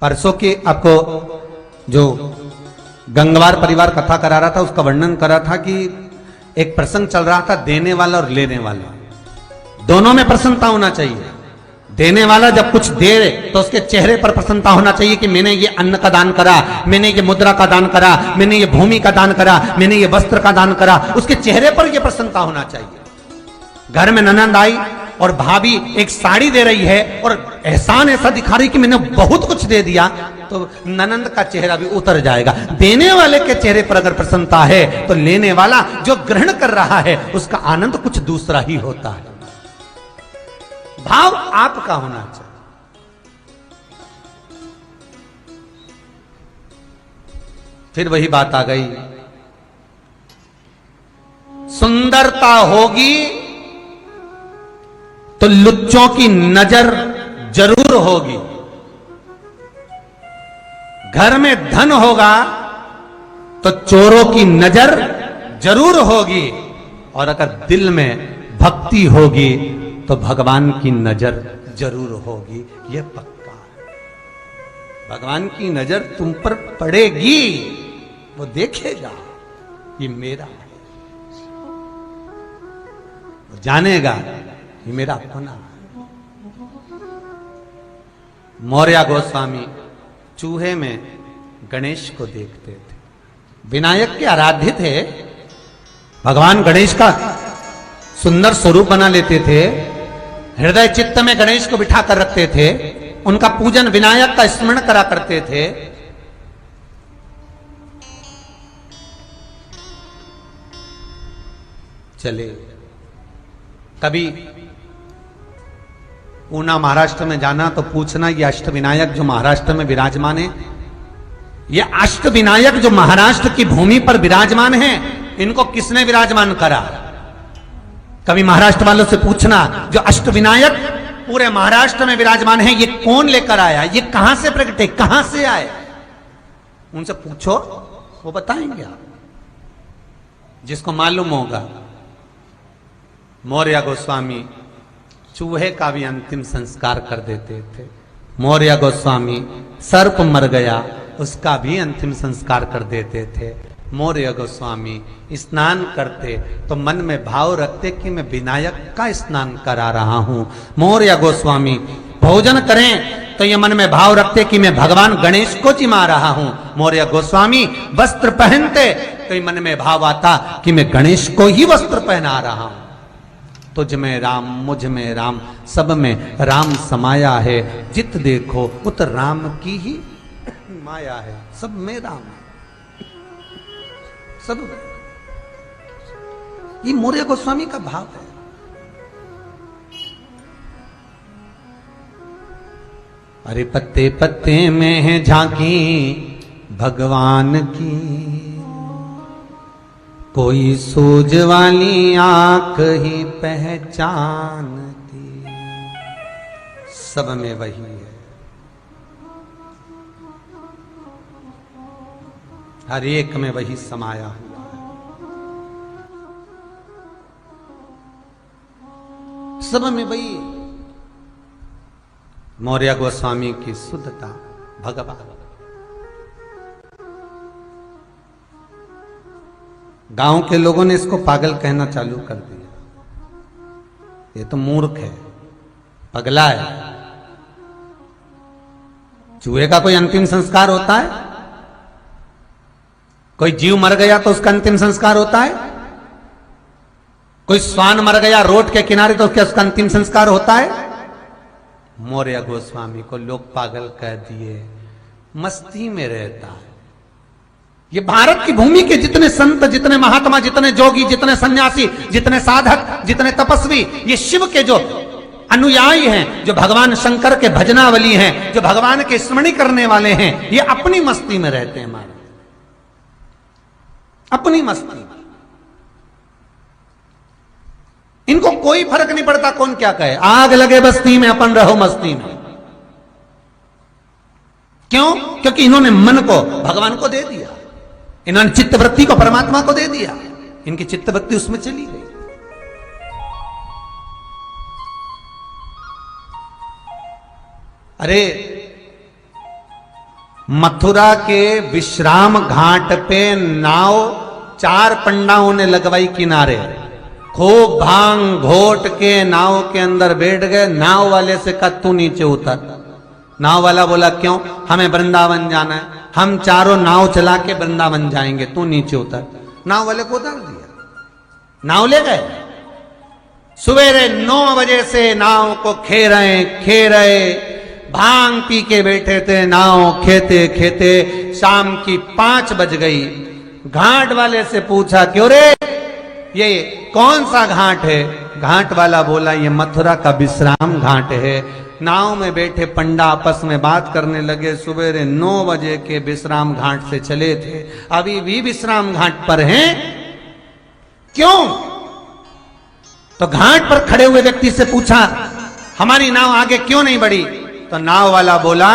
[SPEAKER 1] परसों के आपको जो गंगवार परिवार कथा करा रहा था उसका वर्णन करा था कि एक प्रसंग चल रहा था, देने वाला और लेने वाला, दोनों में प्रसन्नता होना चाहिए। देने वाला जब कुछ दे तो उसके चेहरे पर प्रसन्नता होना चाहिए कि मैंने ये अन्न का दान करा, मैंने ये मुद्रा का दान करा, मैंने ये भूमि का दान करा, मैंने ये वस्त्र का दान करा, उसके चेहरे पर यह प्रसन्नता होना चाहिए। घर में ननंद आई और भाभी एक साड़ी दे रही है और एहसान ऐसा दिखा रही कि मैंने बहुत कुछ दे दिया, तो ननंद का चेहरा भी उतर जाएगा। देने वाले के चेहरे पर अगर प्रसन्नता है तो लेने वाला जो ग्रहण कर रहा है उसका आनंद कुछ दूसरा ही होता है। भाव आपका होना चाहिए। फिर वही बात आ गई, सुंदरता होगी तो लुच्चों की नजर जरूर होगी, घर में धन होगा तो चोरों की नजर जरूर होगी, और अगर दिल में भक्ति होगी तो भगवान की नजर जरूर होगी, यह पक्का है। भगवान की नजर तुम पर पड़ेगी, वो देखेगा ये मेरा है, वो जानेगा ये मेरा अपना है। मौर्य गोस्वामी चूहे में गणेश को देखते थे, विनायक के आराध्य थे, भगवान गणेश का सुंदर स्वरूप बना लेते थे, हृदय चित्त में गणेश को बिठा कर रखते थे, उनका पूजन विनायक का स्मरण करा करते थे। चले कभी ऊना महाराष्ट्र में जाना तो पूछना, ये अष्टविनायक जो महाराष्ट्र में विराजमान है, ये अष्टविनायक जो महाराष्ट्र की भूमि पर विराजमान है, इनको किसने विराजमान करा? कभी महाराष्ट्र वालों से पूछना, जो अष्टविनायक पूरे महाराष्ट्र में विराजमान है, ये कौन लेकर आया, ये कहां से प्रकटे, कहां से आए? उनसे पूछो, वो बताएंगे आप, जिसको मालूम होगा। मौर्य गोस्वामी चूहे का भी अंतिम संस्कार कर देते थे। मौर्य गोस्वामी सर्प मर गया, उसका भी अंतिम संस्कार कर देते थे। मौर्य गोस्वामी स्नान करते तो मन में भाव रखते कि मैं विनायक का स्नान करा रहा हूं। मौर्य गोस्वामी भोजन करें तो ये मन में भाव रखते कि मैं भगवान गणेश को जिमा रहा हूं। मौर्य गोस्वामी वस्त्र पहनते तो ये मन में भाव आता कि मैं गणेश को ही वस्त्र पहना रहा हूं। तुझ में राम, मुझ में राम, सब में राम समाया है, जित देखो उत राम की ही माया है। सब में राम है, सब में। ये मौर्य गोस्वामी का भाव है। अरे पत्ते पत्ते में है झांकी भगवान की, कोई सूझ वाली आंख ही पहचानती, सब में वही है। हर एक में वही समाया हुआ है, सब में वही। मौर्य गोस्वामी की शुद्धता भगवान। गांव के लोगों ने इसको पागल कहना चालू कर दिया, ये तो मूर्ख है, पगला है। चूहे का कोई अंतिम संस्कार होता है? कोई जीव मर गया तो उसका अंतिम संस्कार होता है? कोई श्वान मर गया रोड के किनारे तो उसका अंतिम संस्कार होता है? मौर्य गोस्वामी को लोग पागल कह दिए, मस्ती में रहता है। ये भारत की भूमि के जितने संत, जितने महात्मा, जितने जोगी, जितने सन्यासी, जितने साधक, जितने तपस्वी, ये शिव के जो अनुयायी हैं, जो भगवान शंकर के भजनावली हैं, जो भगवान के स्मरण करने वाले हैं, ये अपनी मस्ती में रहते हैं। हमारे अपनी मस्ती, इनको कोई फर्क नहीं पड़ता कौन क्या कहे। आग लगे बस्ती में, अपन रहो मस्ती में। क्यों? क्योंकि इन्होंने मन को भगवान को दे दिया, इन्होंने चित्तवृत्ति को परमात्मा को दे दिया, इनकी चित्तवृत्ति उसमें चली गई। अरे मथुरा के विश्राम घाट पे नाव 4 पंडाओं ने लगवाई किनारे, खूब भांग घोट के नाव के अंदर बैठ गए। नाव वाले से कहा तू नीचे उतर। नाव वाला बोला क्यों? हमें वृंदावन जाना है, हम चारों नाव चला के वृंदावन जाएंगे, तू नीचे उतर। नाव वाले को उतार दिया, नाव ले गए। सवेरे 9 बजे से नाव को खे रहे, भांग पी के बैठे थे, नाव खेते खेते शाम की 5 बज गई। घाट वाले से पूछा क्यों रे, ये कौन सा घाट है? घाट वाला बोला ये मथुरा का विश्राम घाट है। नाव में बैठे पंडा आपस में बात करने लगे, सवेरे 9 बजे के विश्राम घाट से चले थे, अभी भी विश्राम घाट पर हैं। क्यों? तो घाट पर खड़े हुए व्यक्ति से पूछा हमारी नाव आगे क्यों नहीं बढ़ी? तो नाव वाला बोला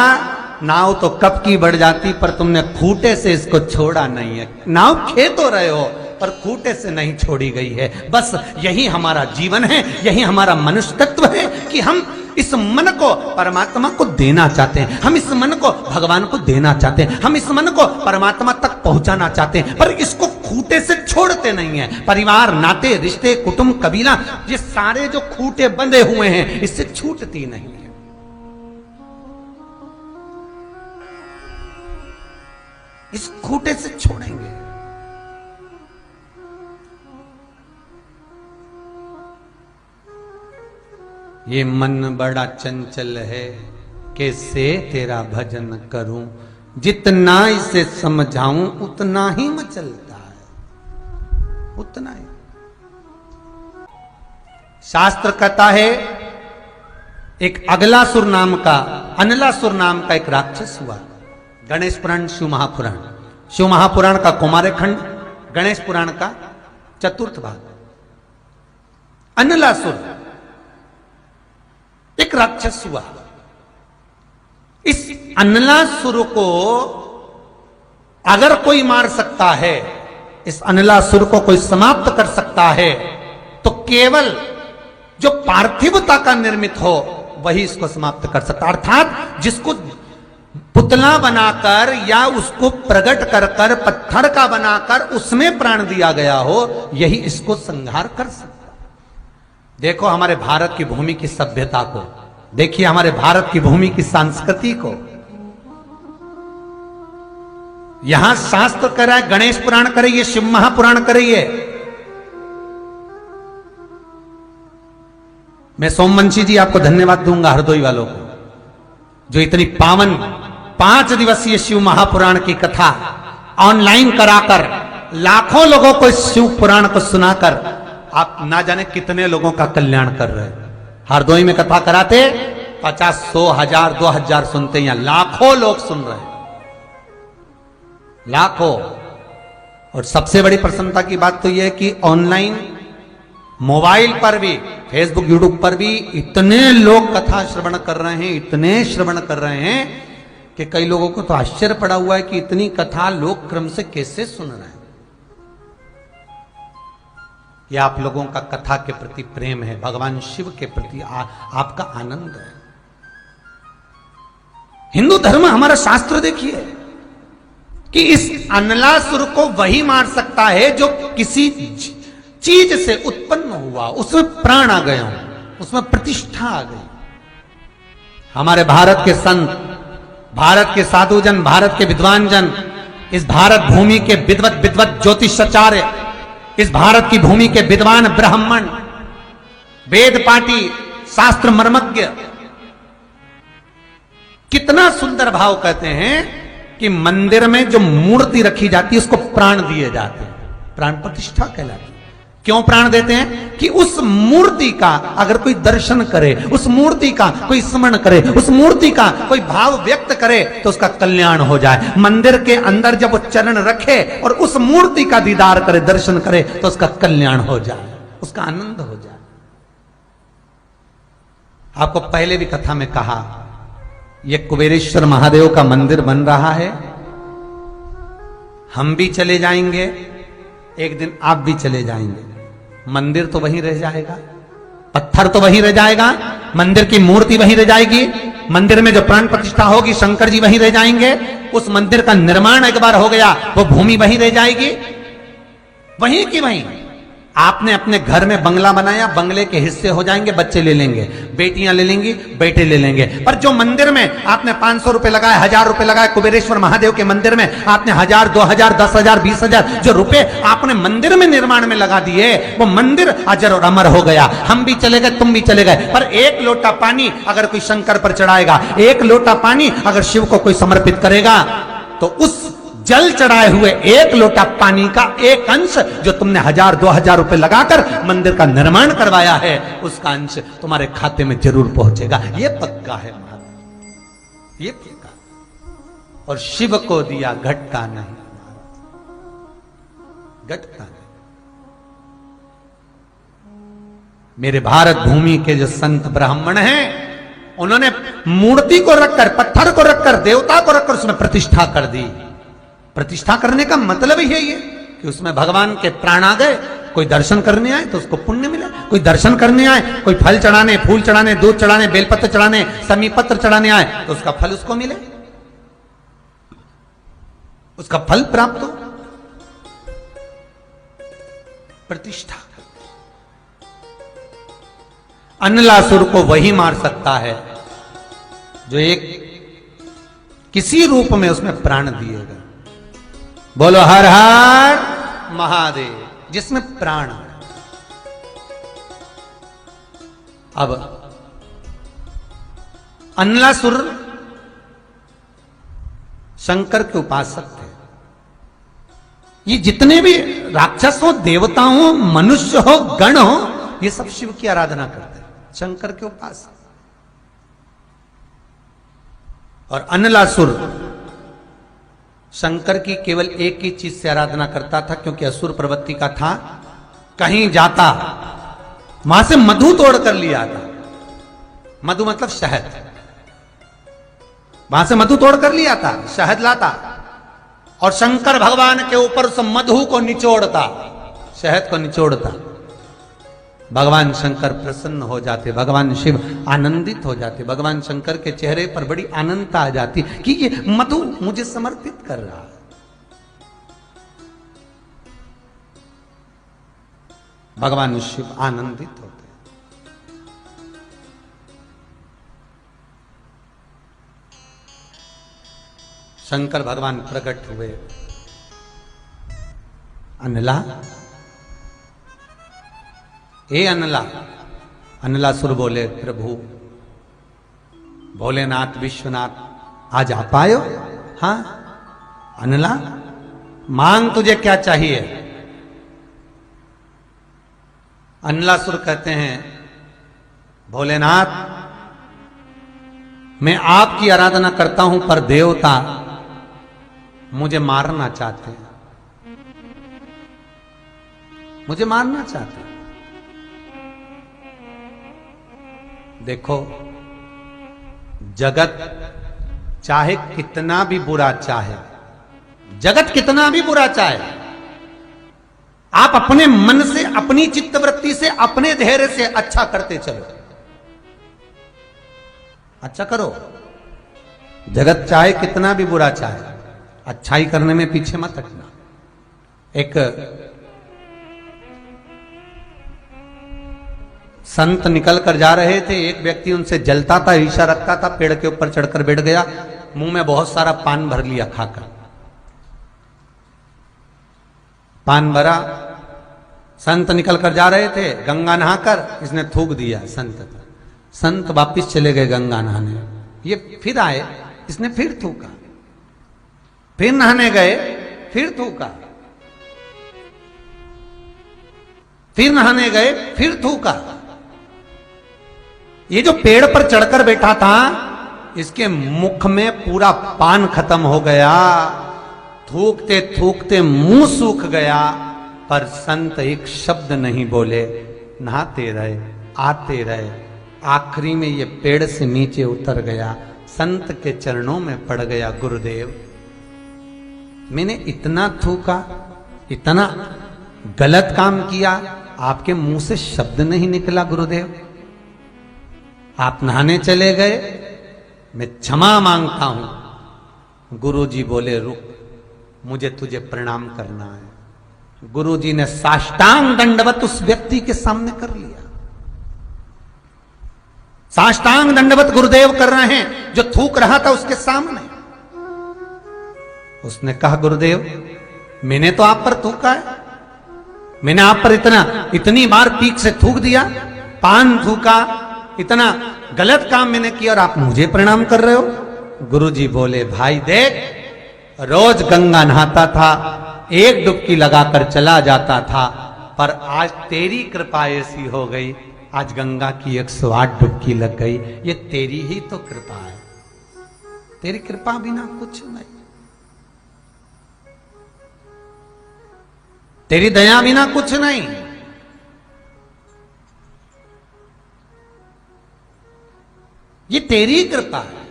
[SPEAKER 1] नाव तो कब की बढ़ जाती, पर तुमने खूंटे से इसको छोड़ा नहीं है। नाव खे तो रहे हो पर खूंटे से नहीं छोड़ी गई है। बस यही हमारा जीवन है, यही हमारा मनुष्य तत्व है कि हम इस मन को परमात्मा को देना चाहते हैं, हम इस मन को भगवान को देना चाहते हैं, हम इस मन को परमात्मा तक पहुंचाना चाहते हैं, पर इसको खूंटे से छोड़ते नहीं है। परिवार, नाते, रिश्ते, कुटुंब, कबीला, ये सारे जो खूंटे बंधे हुए हैं इससे छूटती नहीं है। इस खूंटे से छोड़ेंगे। ये मन बड़ा चंचल है, कैसे तेरा भजन करूं, जितना इसे समझाऊं उतना ही मचलता है, उतना ही। शास्त्र कहता है एक अगलासुर नाम का, अनलासुर नाम का एक राक्षस हुआ। गणेश पुराण, शिव महापुराण, शिव महापुराण का कुमार खंड, गणेश पुराण का चतुर्थ भाग। अनलासुर एक राक्षस हुआ। इस अनलासुर को अगर कोई मार सकता है, इस अनलासुर को कोई समाप्त कर सकता है, तो केवल जो पार्थिवता का निर्मित हो वही इसको समाप्त कर सकता। अर्थात जिसको पुतला बनाकर या उसको प्रकट कर कर पत्थर का बनाकर उसमें प्राण दिया गया हो, यही इसको संहार कर सकता। देखो हमारे भारत की भूमि की सभ्यता को, देखिए हमारे भारत की भूमि की संस्कृति को। यहां शास्त्र कह रहा है गणेश पुराण करिए, शिव महापुराण करिए। मैं सोमवंशी जी आपको धन्यवाद दूंगा, हरदोई वालों को, जो इतनी पावन 5 दिवसीय शिव महापुराण की कथा ऑनलाइन कराकर लाखों लोगों को इस शिव पुराण को सुनाकर आप ना जाने कितने लोगों का कल्याण कर रहे हैं। हरदोई में कथा कराते 50, 100, 1000, 2000 सुनते हैं, लाखों लोग सुन रहे हैं, लाखों। और सबसे बड़ी प्रसन्नता की बात तो यह है कि ऑनलाइन मोबाइल पर भी, फेसबुक, यूट्यूब पर भी इतने लोग कथा श्रवण कर रहे हैं, इतने श्रवण कर रहे हैं कि कई लोगों को तो आश्चर्य पड़ा हुआ है कि इतनी कथा लोग क्रम से कैसे सुन रहे हैं। ये आप लोगों का कथा के प्रति प्रेम है, भगवान शिव के प्रति आपका आनंद है। हिंदू धर्म, हमारा शास्त्र देखिए कि इस अनलासुर को वही मार सकता है जो किसी चीज से उत्पन्न हुआ, उसमें प्राण आ गए हों, उसमें प्रतिष्ठा आ गई। हमारे भारत के संत, भारत के साधुजन, भारत के विद्वान जन, इस भारत भूमि के विद्वत ज्योतिषाचार्य, इस भारत की भूमि के विद्वान ब्राह्मण, वेद पाठी, शास्त्र मर्मज्ञ कितना सुंदर भाव कहते हैं कि मंदिर में जो मूर्ति रखी जाती है उसको प्राण दिए जाते हैं, प्राण प्रतिष्ठा कहलाती है। क्यों प्राण देते हैं? कि उस मूर्ति का अगर कोई दर्शन करे, उस मूर्ति का कोई स्मरण करे, उस मूर्ति का कोई भाव व्यक्त करे तो उसका कल्याण हो जाए। मंदिर के अंदर जब वो चरण रखे और उस मूर्ति का दीदार करे, दर्शन करे तो उसका कल्याण हो जाए, उसका आनंद हो जाए। आपको पहले भी कथा में कहा, यह कुबेरेश्वर महादेव का मंदिर बन रहा है, हम भी चले जाएंगे, एक दिन आप भी चले जाएंगे। मंदिर तो वहीं रह जाएगा, पत्थर तो वहीं रह जाएगा, मंदिर की मूर्ति वहीं रह जाएगी, मंदिर में जो प्राण प्रतिष्ठा होगी शंकर जी वहीं रह जाएंगे। उस मंदिर का निर्माण एक बार हो गया, वो भूमि वहीं रह जाएगी, वहीं की वहीं। आपने अपने घर में बंगला बनाया, बंगले के हिस्से हो जाएंगे, बच्चे ले लेंगे, बेटियां ले लेंगी, बेटे ले लेंगे। पर जो मंदिर में आपने 500 रुपए लगाए, 1000 रुपए लगाए, कुबेरेश्वर महादेव के मंदिर में आपने 1000, 2000, 10,000, 20,000 जो रुपए आपने मंदिर में निर्माण में लगा दिए, वो मंदिर अजर और अमर हो गया। हम भी चले गए, तुम भी चले गए, पर एक लोटा पानी अगर कोई शंकर पर चढ़ाएगा, एक लोटा पानी अगर शिव को कोई समर्पित करेगा, तो उस जल चढ़ाए हुए एक लोटा पानी का एक अंश जो तुमने 1000, 2000 रुपए लगाकर मंदिर का निर्माण करवाया है, उसका अंश तुम्हारे खाते में जरूर पहुंचेगा। ये पक्का है महाराज, ये पक्का। और शिव को दिया घटता नहीं, घटता नहीं। मेरे भारत भूमि के जो संत ब्राह्मण हैं, उन्होंने मूर्ति को रखकर, पत्थर को रखकर, देवता को रखकर उसमें प्रतिष्ठा कर दी। प्रतिष्ठा करने का मतलब ही है ये कि उसमें भगवान के प्राण आ गए कोई दर्शन करने आए तो उसको पुण्य मिले, कोई दर्शन करने आए, कोई फल चढ़ाने, फूल चढ़ाने, दूध चढ़ाने, बेलपत्र चढ़ाने, समी पत्र चढ़ाने आए तो उसका फल उसको मिले, उसका फल प्राप्त हो, प्रतिष्ठा। अनलासुर को वही मार सकता है जो एक किसी रूप में उसमें प्राण दिएगा। बोलो हर हर महादेव, जिसमें प्राण है। अब अनलासुर शंकर के उपासक थे। ये जितने भी राक्षस हो, देवता हो, मनुष्य हो, गण हो, ये सब शिव की आराधना करते हैं, शंकर के उपासक। और अनलासुर शंकर की केवल एक ही चीज से आराधना करता था, क्योंकि असुर प्रवृत्ति का था। कहीं जाता वहां से मधु तोड़ कर लिया था, मधु मतलब शहद, वहां से मधु तोड़ कर लिया था, शहद लाता और शंकर भगवान के ऊपर उस मधु को निचोड़ता, शहद को निचोड़ता। भगवान शंकर प्रसन्न हो जाते, भगवान शिव आनंदित हो जाते, भगवान शंकर के चेहरे पर बड़ी आनंदता आ जाती कि ये मधु मुझे समर्पित कर रहा है। भगवान शिव आनंदित होते। शंकर भगवान प्रकट हुए। अनला, हे अनला। अनलासुर बोले, प्रभु भोलेनाथ विश्वनाथ, आज आप आए हो? हाँ अनला, मांग तुझे क्या चाहिए? अनलासुर कहते हैं, भोलेनाथ मैं आपकी आराधना करता हूं, पर देवता मुझे मारना चाहते हैं, मुझे मारना चाहते हैं। देखो, जगत चाहे कितना भी बुरा चाहे, जगत कितना भी बुरा चाहे, आप अपने मन से, अपनी चित्तवृत्ति से, अपने धैर्य से अच्छा करते चलो, अच्छा करो। जगत चाहे कितना भी बुरा चाहे, अच्छाई करने में पीछे मत हटना। एक संत निकल कर जा रहे थे, एक व्यक्ति उनसे जलता था, ईर्ष्या रखता था, पेड़ के ऊपर चढ़कर बैठ गया, मुंह में बहुत सारा पान भर लिया खाकर। पान भरा, संत निकल कर जा रहे थे, गंगा नहाकर इसने थूक दिया संत। संत वापिस चले गए गंगा नहाने। ये फिर आए, इसने फिर थूका, फिर नहाने गए, फिर थूका, फिर नहाने गए, फिर थूका। ये जो पेड़ पर चढ़कर बैठा था, इसके मुख में पूरा पान खत्म हो गया, थूकते थूकते मुंह सूख गया, पर संत एक शब्द नहीं बोले, नहाते रहे, आते रहे। आखिरी में ये पेड़ से नीचे उतर गया, संत के चरणों में पड़ गया, गुरुदेव मैंने इतना थूका, इतना गलत काम किया, आपके मुंह से शब्द नहीं निकला गुरुदेव। आप नहाने चले गए, मैं क्षमा मांगता हूं। गुरुजी बोले, रुक, मुझे तुझे प्रणाम करना है। गुरुजी ने साष्टांग दंडवत उस व्यक्ति के सामने कर लिया। साष्टांग दंडवत गुरुदेव कर रहे हैं, जो थूक रहा था उसके सामने। उसने कहा, गुरुदेव मैंने तो आप पर थूका है, मैंने आप पर इतनी बार पीक से थूक दिया, पान थूका, इतना गलत काम मैंने किया और आप मुझे प्रणाम कर रहे हो। गुरुजी बोले, भाई देख, रोज गंगा नहाता था, एक डुबकी लगाकर चला जाता था, पर आज तेरी कृपा ऐसी हो गई, आज गंगा की 108 डुबकी लग गई। ये तेरी ही तो कृपा है, तेरी कृपा बिना कुछ नहीं, तेरी दया बिना कुछ नहीं। ये तेरी कृपा है,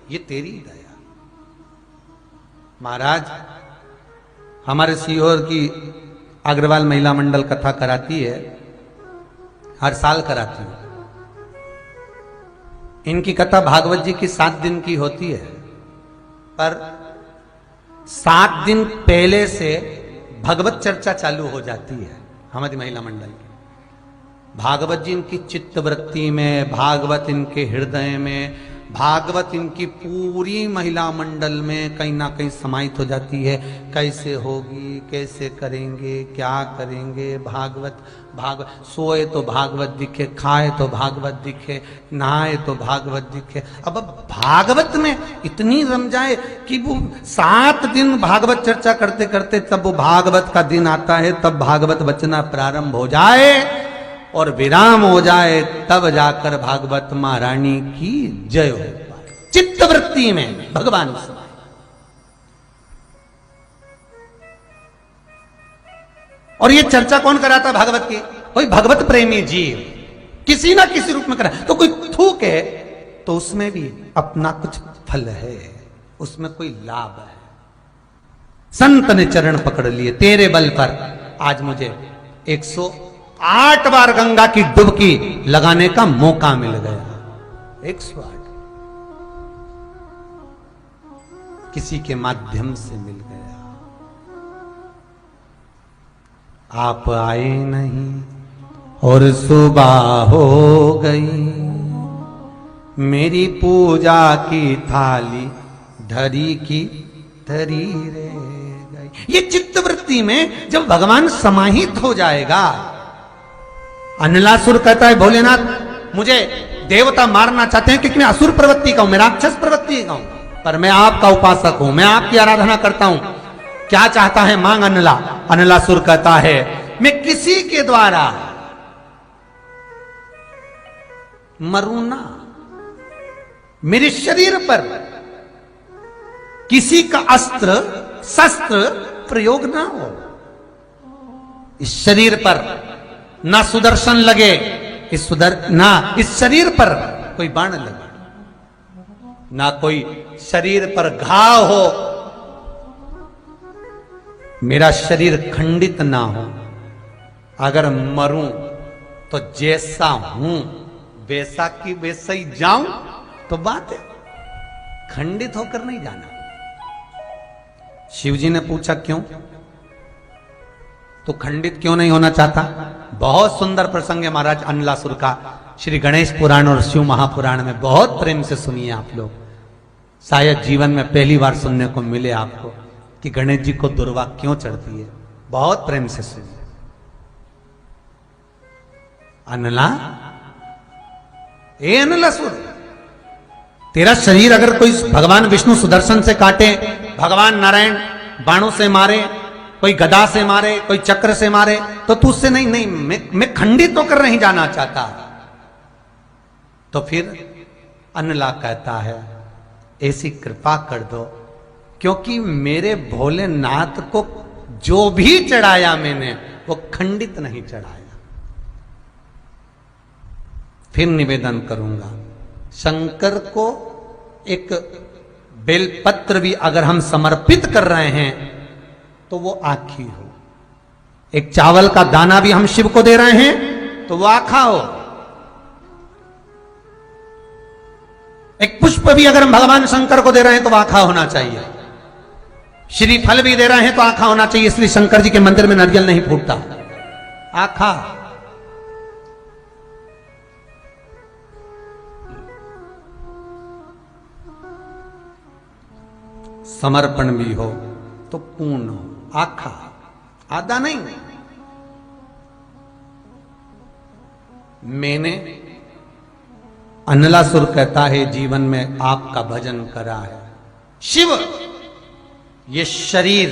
[SPEAKER 1] ये तेरी दया। महाराज, हमारे सीहोर की अग्रवाल महिला मंडल कथा कराती है, हर साल कराती है। इनकी कथा भागवत जी की 7 दिन की होती है, पर 7 दिन पहले से भगवत चर्चा चालू हो जाती है हमारी महिला मंडल की। भागवत जी इनकी चित्तवृत्ति में, भागवत इनके हृदय में, भागवत इनकी पूरी महिला मंडल में कहीं ना कहीं समाहित हो जाती है। कैसे होगी, कैसे करेंगे, क्या करेंगे, भागवत भागवत, सोए तो भागवत दिखे, खाए तो भागवत दिखे, नहाए तो भागवत दिखे। अब भागवत में इतनी रम जाए कि वो 7 दिन भागवत चर्चा करते करते तब वो भागवत का दिन आता है, तब भागवत बचना प्रारंभ हो जाए और विराम हो जाए, तब जाकर भागवत महारानी की जय हो पाए। चित्तवृत्ति में भगवान समाये। और ये चर्चा कौन कराता भागवत की? कोई भगवत प्रेमी जीव किसी ना किसी रूप में करा। तो कोई थूके तो उसमें भी अपना कुछ फल है, उसमें कोई लाभ है। संत ने चरण पकड़ लिए, तेरे बल पर आज मुझे 108 बार गंगा की डुबकी लगाने का मौका मिल गया। 108 किसी के माध्यम से मिल गया। आप आए नहीं और सुबह हो गई, मेरी पूजा की थाली धरी की धरी रह गई। ये चित्तवृत्ति में जब भगवान समाहित हो जाएगा। अनलासुर कहता है भोलेनाथ मुझे देवता मारना चाहते हैं क्योंकि मैं असुर प्रवृत्ति का हूं, मैं राक्षस प्रवृत्ति का हूं, पर मैं आपका उपासक हूं, मैं आपकी आराधना करता हूं। क्या चाहता है मांग अनला। अनलासुर कहता है मैं किसी के द्वारा मरूं ना, मेरे शरीर पर किसी का अस्त्र शस्त्र प्रयोग ना हो। इस शरीर पर ना सुदर्शन लगे, इस शरीर पर कोई बाण लगे, ना कोई शरीर पर घाव हो, मेरा शरीर खंडित ना हो। अगर मरूं तो जैसा हूं वैसा की वैसा ही जाऊं तो बात है, खंडित होकर नहीं जाना। शिवजी ने पूछा क्यों? तो खंडित क्यों नहीं होना चाहता? बहुत सुंदर प्रसंग है महाराज अनलासुर का, श्री गणेश पुराण और शिव महापुराण में। बहुत प्रेम से सुनिए आप लोग, शायद जीवन में पहली बार सुनने को मिले आपको कि गणेश जी को दुर्वा क्यों चढ़ती है। बहुत प्रेम से सुनिए। अनला, ए अनलासुर, तेरा शरीर अगर कोई भगवान विष्णु सुदर्शन से काटे, भगवान नारायण बाणों से मारे, कोई गदा से मारे, कोई चक्र से मारे, तो तू उससे नहीं मैं खंडित होकर नहीं जाना चाहता। तो फिर अनला कहता है ऐसी कृपा कर दो, क्योंकि मेरे भोलेनाथ को जो भी चढ़ाया मैंने वो खंडित नहीं चढ़ाया। फिर निवेदन करूंगा, शंकर को एक बेलपत्र भी अगर हम समर्पित कर रहे हैं तो वो आखी हो। एक चावल का दाना भी हम शिव को दे रहे हैं तो वो आखा हो। एक पुष्प भी अगर हम भगवान शंकर को दे रहे हैं तो वो आखा होना चाहिए। श्रीफल भी दे रहे हैं तो आखा होना चाहिए। इसलिए शंकर जी के मंदिर में नारियल नहीं फूटता, आखा। समर्पण भी हो तो पूर्ण हो, आखा, आधा नहीं। मैंने, अनलासुर कहता है जीवन में आपका भजन करा है। शिव, ये शरीर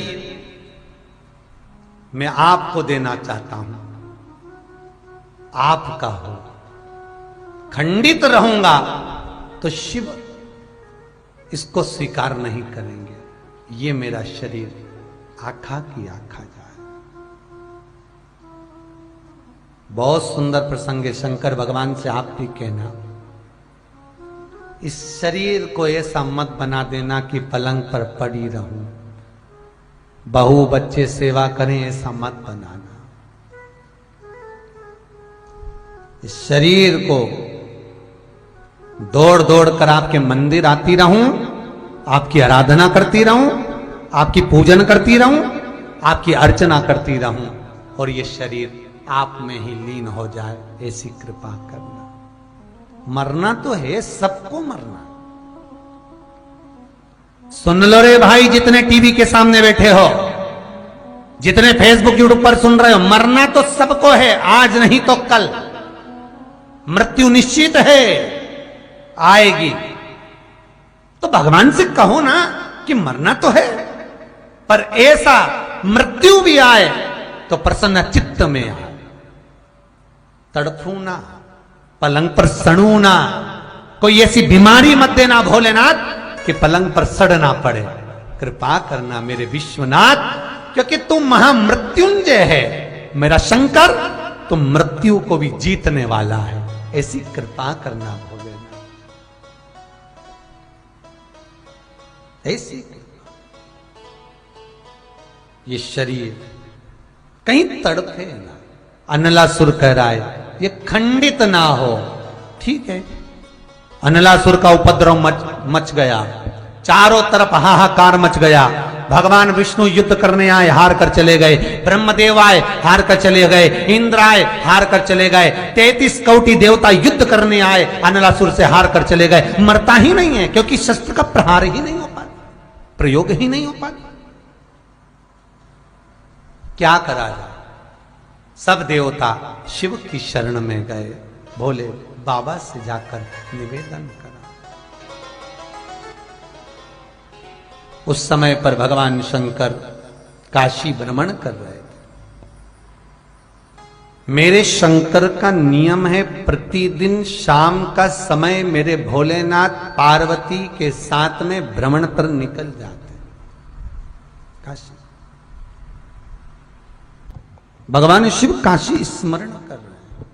[SPEAKER 1] मैं आपको देना चाहता हूं, आपका हो। खंडित रहूंगा तो शिव इसको स्वीकार नहीं करेंगे। ये मेरा शरीर आखा की आखा जाए। बहुत सुंदर प्रसंग है। शंकर भगवान से आप भी कहना, इस शरीर को ऐसा मत बना देना कि पलंग पर पड़ी रहूं। बहू बच्चे सेवा करें ऐसा मत बनाना। इस शरीर को दौड़ दौड़ कर आपके मंदिर आती रहूं, आपकी आराधना करती रहूं, आपकी पूजन करती रहूं, आपकी अर्चना करती रहूं और ये शरीर आप में ही लीन हो जाए, ऐसी कृपा करना। मरना तो है, सबको मरना। सुन लो रे भाई, जितने टीवी के सामने बैठे हो, जितने फेसबुक यूट्यूब पर सुन रहे हो, मरना तो सबको है, आज नहीं तो कल। मृत्यु निश्चित है, आएगी। तो भगवान से कहो ना कि मरना तो है, पर ऐसा मृत्यु भी आए तो प्रसन्न चित्त में आए। तड़फू ना, पलंग पर सड़ू ना, कोई ऐसी बीमारी मत देना भोलेनाथ कि पलंग पर सड़ना पड़े। कृपा करना मेरे विश्वनाथ, क्योंकि तू महामृत्युंजय है मेरा शंकर, तू मृत्यु को भी जीतने वाला है, ऐसी कृपा करना भोलेनाथ, ऐसी। ये शरीर कहीं तड़पे ना। अनलासुर कह रहा है ये खंडित ना हो, ठीक है। अनलासुर का उपद्रव मच गया, चारों तरफ हाहाकार मच गया। भगवान विष्णु युद्ध करने आए, हार कर चले गए। ब्रह्मदेव आए, हार कर चले गए। इंद्र आए, हार कर चले गए। 33 कोटि देवता युद्ध करने आए, अनलासुर से हार कर चले गए। मरता ही नहीं है, क्योंकि शस्त्र का प्रहार ही नहीं हो पाता, प्रयोग ही नहीं हो पाता। क्या करा जाए? सब देवता शिव की शरण में गए। भोले बाबा से जाकर निवेदन करा। उस समय पर भगवान शंकर काशी भ्रमण कर रहे थे। मेरे शंकर का नियम है, प्रतिदिन शाम का समय मेरे भोलेनाथ पार्वती के साथ में भ्रमण पर निकल जाते काशी। भगवान शिव काशी स्मरण कर रहे हैं।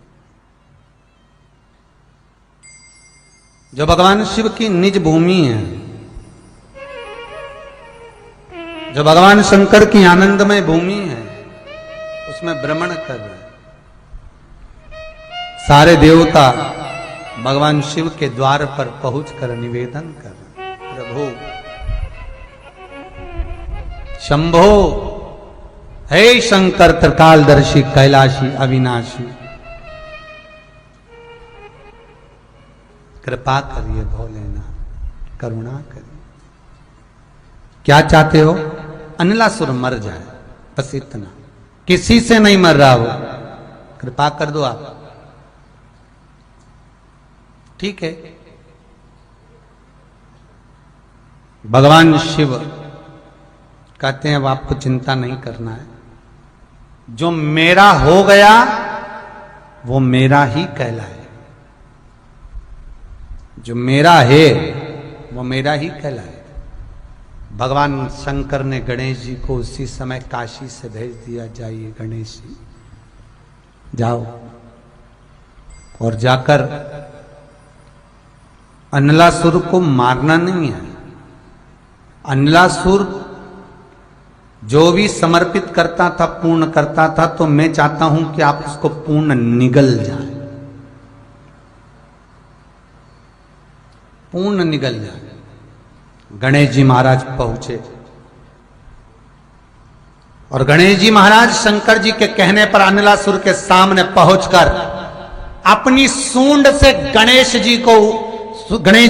[SPEAKER 1] जो भगवान शिव की निज भूमि है, जो भगवान शंकर की आनंदमय भूमि है, उसमें भ्रमण कर रहे हैं। सारे देवता भगवान शिव के द्वार पर पहुंचकर निवेदन कर रहे हैं, प्रभु शंभो, हे शंकर त्रिकालदर्शी कैलाशी अविनाशी, कृपा करिए भोलेनाथ, करुणा करिए। क्या चाहते हो? अनलासुर मर जाए, बस इतना। किसी से नहीं मर रहा वो, कृपा कर दो आप। ठीक है। भगवान शिव कहते हैं अब आपको चिंता नहीं करना है, जो मेरा हो गया वो मेरा ही कहलाए, जो मेरा है वो मेरा ही कहलाए। भगवान शंकर ने गणेश जी को उसी समय काशी से भेज दिया, जाइए गणेश जी जाओ और जाकर अनलासुर को मारना नहीं है। अनलासुर जो भी समर्पित करता था, पूर्ण करता था, तो मैं चाहता हूं कि आप उसको पूर्ण निगल जाए, पूर्ण निगल जाए। गणेश जी महाराज पहुंचे और गणेश जी महाराज शंकर जी के कहने पर अनलासुर के सामने पहुंचकर अपनी सूंड से गणेश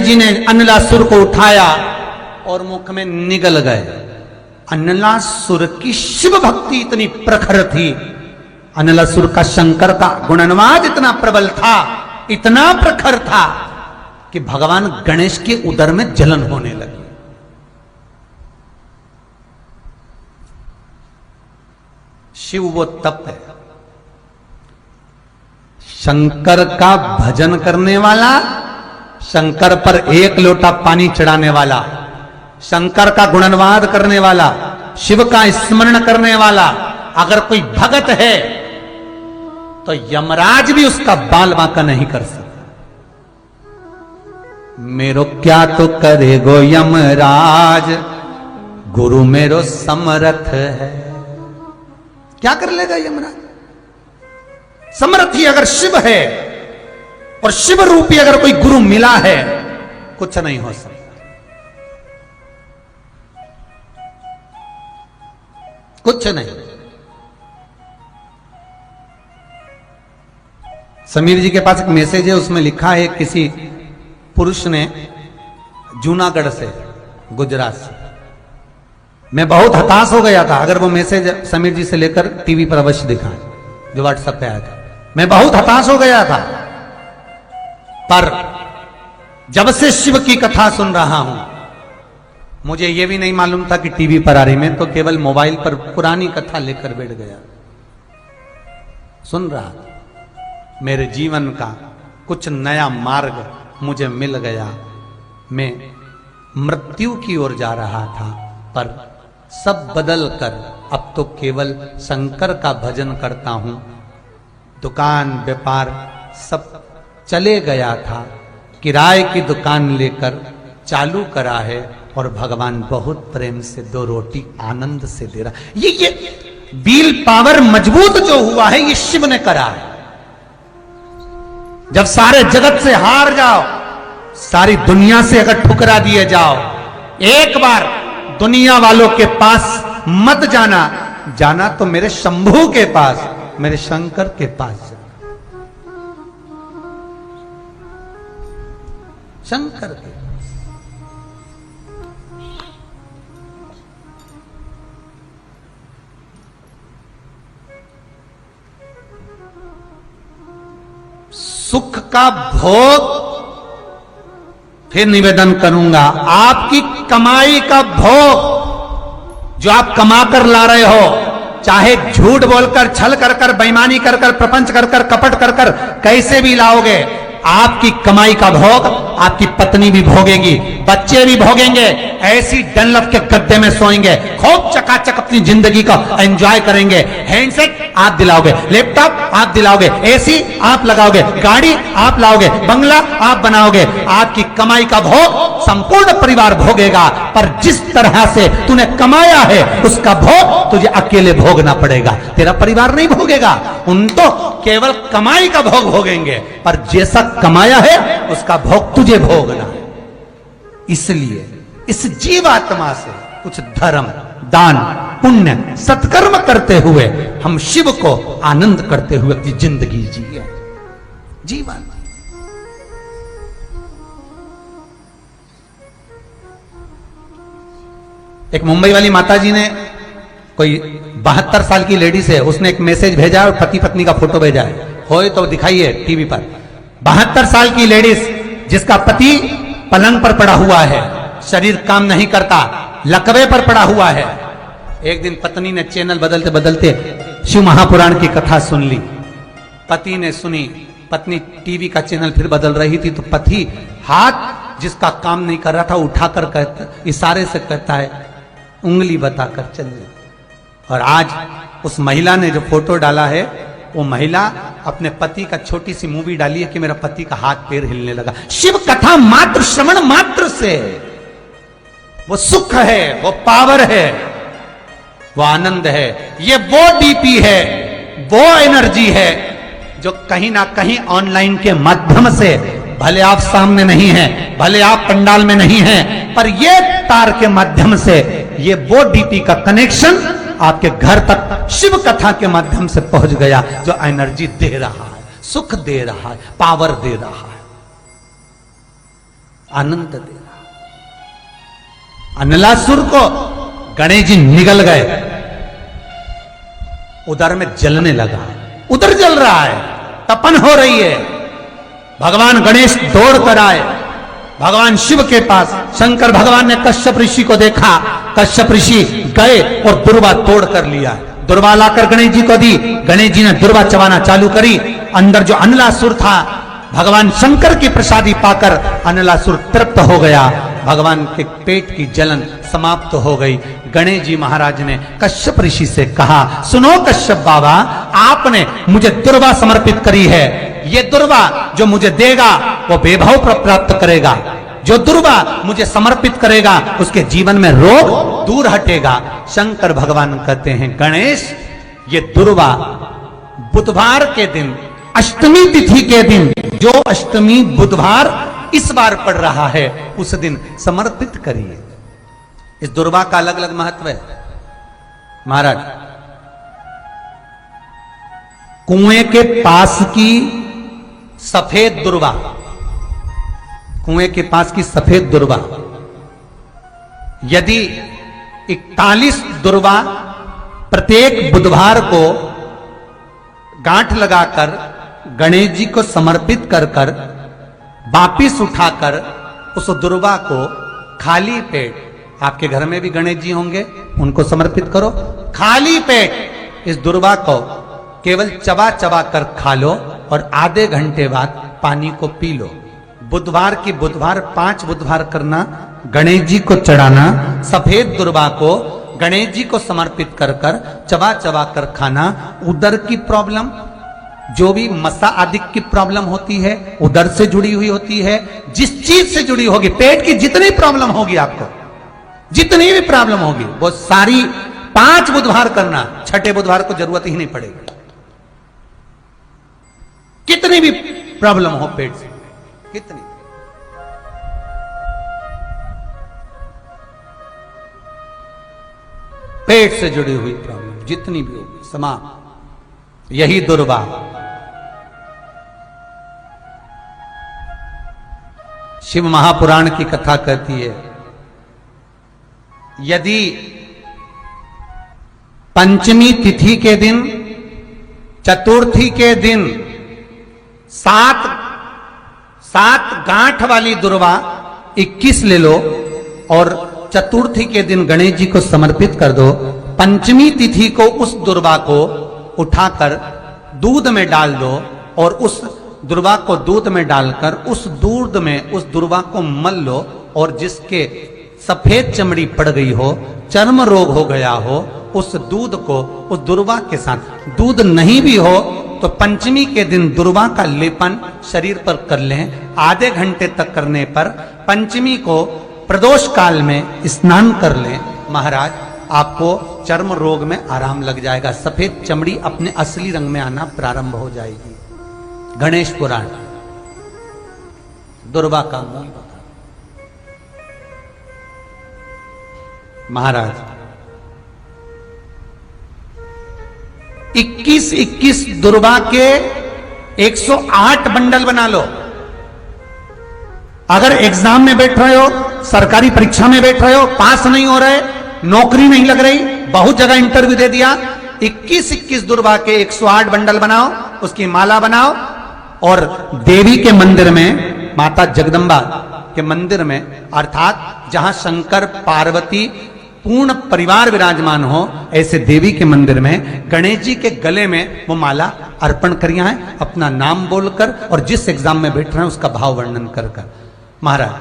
[SPEAKER 1] जी ने अनलासुर को उठाया और मुख में निगल गए। अनलासुर की शिव भक्ति इतनी प्रखर थी, अनलासुर का शंकर का गुणानुवाद इतना प्रबल था, इतना प्रखर था कि भगवान गणेश के उदर में जलन होने लगी। शिव वो तप है, शंकर का भजन करने वाला, शंकर पर एक लोटा पानी चढ़ाने वाला, शंकर का गुणानुवाद करने वाला, शिव का स्मरण करने वाला अगर कोई भगत है तो यमराज भी उसका बाल बांका नहीं कर सकता। मेरो क्या तो करेगो यमराज, गुरु मेरो समर्थ है। क्या कर लेगा यमराज? समर्थ ही अगर शिव है और शिव रूपी अगर कोई गुरु मिला है, कुछ नहीं हो सकता। कुछ नहीं। समीर जी के पास एक मैसेज है, उसमें लिखा है किसी पुरुष ने जूनागढ़ से, गुजरात से। मैं बहुत हताश हो गया था। अगर वो मैसेज समीर जी से लेकर टीवी पर अवश्य दिखाएं, जो व्हाट्सएप पे आया था। मैं बहुत हताश हो गया था, पर जब से शिव की कथा सुन रहा हूं, मुझे यह भी नहीं मालूम था कि टीवी पर आ रही। मैं तो केवल मोबाइल पर पुरानी कथा लेकर बैठ गया, सुन रहा। मेरे जीवन का कुछ नया मार्ग मुझे मिल गया। मैं मृत्यु की ओर जा रहा था, पर सब बदल कर अब तो केवल शंकर का भजन करता हूं। दुकान व्यापार सब चले गया था, किराए की दुकान लेकर चालू करा है, और भगवान बहुत प्रेम से 2 रोटी आनंद से दे रहा। ये विल पावर मजबूत जो हुआ है, ये शिव ने करा है। जब सारे जगत से हार जाओ, सारी दुनिया से अगर ठुकरा दिए जाओ, एक बार दुनिया वालों के पास मत जाना। जाना तो मेरे शंभू के पास, मेरे शंकर के पास जाना। शंकर के पास। सुख का भोग फिर निवेदन करूंगा। आपकी कमाई का भोग जो आप कमा कर ला रहे हो, चाहे झूठ बोलकर, छल कर कर, बेईमानी कर कर, प्रपंच कर कर, कपट कर कर, कैसे भी लाओगे, आपकी कमाई का भोग आपकी पत्नी भी भोगेगी, बच्चे भी भोगेंगे। ऐसी डनलप के गद्दे में सोएंगे, खूब चकाचक अपनी जिंदगी का एंजॉय करेंगे। हैंडसेट आप दिलाओगे, लैपटॉप आप दिलाओगे, एसी आप लगाओगे, गाड़ी आप लाओगे, बंगला आप बनाओगे। आपकी कमाई का भोग संपूर्ण परिवार भोगेगा, पर जिस तरह से तूने कमाया है उसका भोग तुझे अकेले भोगना पड़ेगा, तेरा परिवार नहीं भोगेगा। उन तो केवल कमाई का भोग भोगेंगे, पर जैसा कमाया है उसका भोग तुझे भोगना है। इसलिए इस जीवात्मा से कुछ धर्म, दान, पुण्य, सत्कर्म करते हुए हम शिव को आनंद करते हुए अपनी जिंदगी जिए। जीवन एक मुंबई वाली माताजी ने, कोई 72 साल की लेडीज है, उसने एक मैसेज भेजा और पति पत्नी का फोटो भेजा है, होए तो दिखाइए टीवी पर। 72 साल की लेडीज जिसका पति पलंग पर पड़ा हुआ है, शरीर काम नहीं करता, लकवे पर पड़ा हुआ है। एक दिन पत्नी ने चैनल बदलते बदलते शिव महापुराण की कथा सुन ली। पति ने सुनी, पत्नी टीवी का चैनल फिर बदल रही थी, तो पति हाथ जिसका काम नहीं कर रहा था उठाकर कहता, इशारे से कहता है, उंगली बताकर चल। और आज उस महिला ने जो फोटो डाला है, वो महिला अपने पति का छोटी सी मूवी डाली है कि मेरा पति का हाथ पैर हिलने लगा। शिव कथा मात्र श्रवण मात्र से वो सुख है, वो पावर है, वो आनंद है। ये वो डीपी है, वो एनर्जी है जो कहीं ना कहीं ऑनलाइन के माध्यम से, भले आप सामने नहीं हैं, भले आप पंडाल में नहीं हैं, पर ये तार के माध्यम से, ये वो डीपी का कनेक्शन आपके घर तक शिव कथा के माध्यम से पहुंच गया, जो एनर्जी दे रहा है, सुख दे रहा है, पावर दे रहा है, आनंद दे रहा है। अनलासुर को गणेश जी निगल गए, उधर में जलने लगा, उधर जल रहा है, तपन हो रही है। भगवान गणेश दौड़ कर आए भगवान शिव के पास। शंकर भगवान ने कश्यप ऋषि को देखा, कश्यप ऋषि गए और दुर्वा तोड़ कर लिया। दुर्वा लाकर गणेश जी को दी, गणेश जी ने दुर्वा चबाना चालू करी। अंदर जो अनलासुर था, भगवान शंकर की प्रसादी पाकर अनलासुर तृप्त हो गया, भगवान के पेट की जलन समाप्त हो गई। गणेश जी महाराज ने कश्यप ऋषि से कहा, सुनो कश्यप बाबा, आपने मुझे दुर्वा समर्पित करी है, ये दुर्वा जो मुझे देगा वो वैभव प्राप्त करेगा, जो दुर्वा मुझे समर्पित करेगा उसके जीवन में रोग दूर हटेगा। शंकर भगवान कहते हैं गणेश, ये दुर्वा बुधवार के दिन, अष्टमी तिथि के दिन, जो अष्टमी बुधवार इस बार पड़ रहा है उस दिन समर्पित करिए। इस दुर्वा का अलग अलग महत्व है महाराज। कुएं के पास की सफेद दुर्वा, कुएं के पास की सफेद दुर्वा, यदि 41 दुर्वा प्रत्येक बुधवार को गांठ लगाकर गणेश जी को समर्पित कर कर वापिस उठाकर उस दुर्वा को खाली पेट, आपके घर में भी गणेश जी होंगे, उनको समर्पित करो। खाली पेट इस दुर्वा को केवल चबा चबा कर खा लो और आधे घंटे बाद पानी को पी लो। बुधवार की बुधवार 5 बुधवार करना, गणेश जी को चढ़ाना, सफेद दुर्वा को गणेश जी को समर्पित कर कर चबा चबा कर खाना। उदर की प्रॉब्लम, जो भी मसा आदि की प्रॉब्लम होती है उदर से जुड़ी हुई होती है, जिस चीज से जुड़ी होगी, पेट की जितनी प्रॉब्लम होगी, आपको जितनी भी प्रॉब्लम होगी वो सारी 5 बुधवार करना, छठे बुधवार को जरूरत ही नहीं पड़ेगी। कितनी भी प्रॉब्लम हो पेट से, कितनी, पेट से जुड़ी हुई प्रॉब्लम जितनी भी होगी समाप्त। यही दुर्वा शिव महापुराण की कथा कहती है, यदि पंचमी तिथि के दिन, चतुर्थी के दिन 7 गांठ वाली दुर्वा 21 ले लो और चतुर्थी के दिन गणेश जी को समर्पित कर दो। पंचमी तिथि को उस दुर्वा को उठाकर दूध में डाल दो और उस दुर्वा को दूध में डालकर उस दूध में उस दुर्वा को मल लो, और जिसके सफेद चमड़ी पड़ गई हो, चर्म रोग हो गया हो, उस दूध को उस दुर्वा के साथ, दूध नहीं भी हो तो पंचमी के दिन दुर्वा का लेपन शरीर पर कर लें। आधे घंटे तक करने पर पंचमी को प्रदोष काल में स्नान कर लें। महाराज, आपको चर्म रोग में आराम लग जाएगा, सफेद चमड़ी अपने असली रंग में आना प्रारंभ हो जाएगी। गणेश पुराण दुर्वा का मूल बता। महाराज, 21 दुर्वा के 108 बंडल बना लो। अगर एग्जाम में बैठ रहे हो, सरकारी परीक्षा में बैठ रहे हो, पास नहीं हो रहे, नौकरी नहीं लग रही, बहुत जगह इंटरव्यू दे दिया, 21 दुर्वा के 108 बंडल बनाओ, उसकी माला बनाओ और देवी के मंदिर में, माता जगदम्बा के मंदिर में, अर्थात जहां शंकर पार्वती पूर्ण परिवार विराजमान हो, ऐसे देवी के मंदिर में गणेश जी के गले में वो माला अर्पण करिया है, अपना नाम बोलकर और जिस एग्जाम में बैठ रहे हैं उसका भाव वर्णन कर कर महाराज,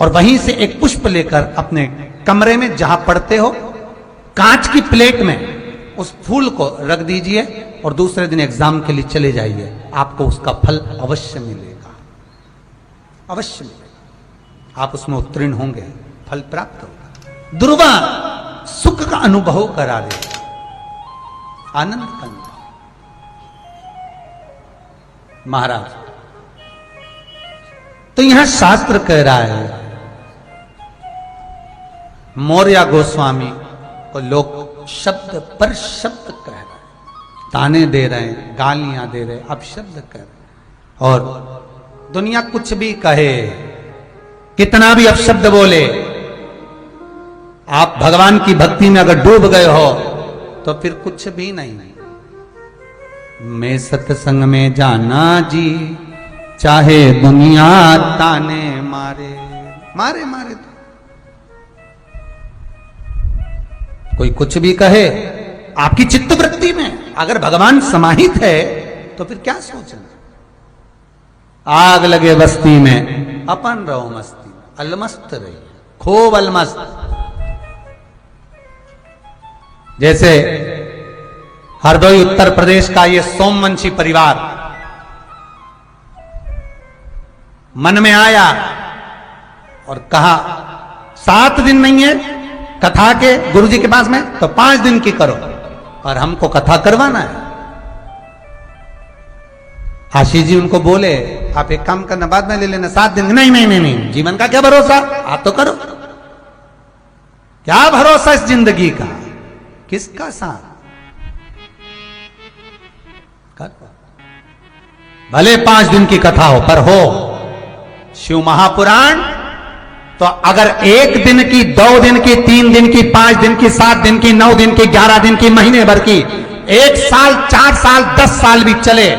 [SPEAKER 1] और वहीं से एक पुष्प लेकर अपने कमरे में जहां पढ़ते हो कांच की प्लेट में उस फूल को रख दीजिए और दूसरे दिन एग्जाम के लिए चले जाइए। आपको उसका फल अवश्य मिलेगा, अवश्य मिलेगा, आप उसमें उत्तीर्ण होंगे, फल प्राप्त होगा। दुर्वा सुख का अनुभव करा दे, आनंद का अनुभव। महाराज, तो यहां शास्त्र कह रहा है, मौर्य गोस्वामी को लोग शब्द पर शब्द कह रहे हैं, ताने दे रहे हैं, गालियां दे रहे हैं, अब शब्द कह रहे हैं। और दुनिया कुछ भी कहे, कितना भी अपशब्द बोले, आप भगवान की भक्ति में अगर डूब गए हो तो फिर कुछ भी नहीं। मैं सत्संग में जाना जी, चाहे दुनिया ताने मारे, मारे मारे तो कोई कुछ भी कहे, आपकी चित्त वृत्ति में अगर भगवान समाहित है तो फिर क्या सोचना। आग लगे बस्ती में अपन रहो मस्ती में, अलमस्त रहिए, खूब अलमस्त। जैसे हरदोई उत्तर प्रदेश का ये सोमवंशी परिवार, मन में आया और कहा 7 दिन नहीं है कथा के गुरु जी के पास में, तो 5 दिन की करो, और हमको कथा करवाना है। आशीष जी उनको बोले आप एक काम करना, बाद में ले लेना, 7 दिन। नहीं नहीं नहीं नहीं, जीवन का क्या भरोसा, आप तो करो। क्या भरोसा इस जिंदगी का, किसका साथ कर, भले 5 दिन की कथा हो, पर हो शिव महापुराण। तो अगर 1 दिन की, 2 दिन की, 3 दिन की, 5 दिन की, 7 दिन की, 9 दिन की, 11 दिन की, महीने भर की, 1 साल, 4 साल, 10 साल भी चले,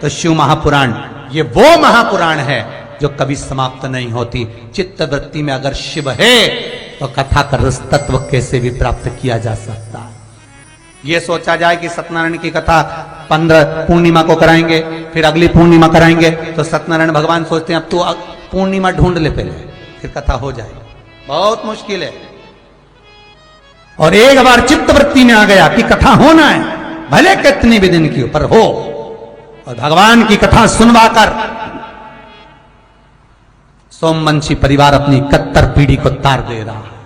[SPEAKER 1] तो शिव महापुराण ये वो महापुराण है जो कभी समाप्त नहीं होती। चित्त वृत्ति में अगर शिव है तो कथा का रस तत्व कैसे भी प्राप्त किया जा सकता है। ये सोचा जाए कि सत्यनारायण की कथा 15 पूर्णिमा को कराएंगे, फिर अगली पूर्णिमा कराएंगे, तो सत्यनारायण भगवान सोचते हैं अब तो पूर्णिमा ढूंढ ले पहले, फिर कथा हो जाएगी। बहुत मुश्किल है। और एक बार चित्त वृत्ति में आ गया कि कथा होना है, भले कितनी भी दिन की ऊपर हो, और भगवान की कथा सुनवाकर सोमवंशी परिवार अपनी 71 पीढ़ी को तार दे रहा है।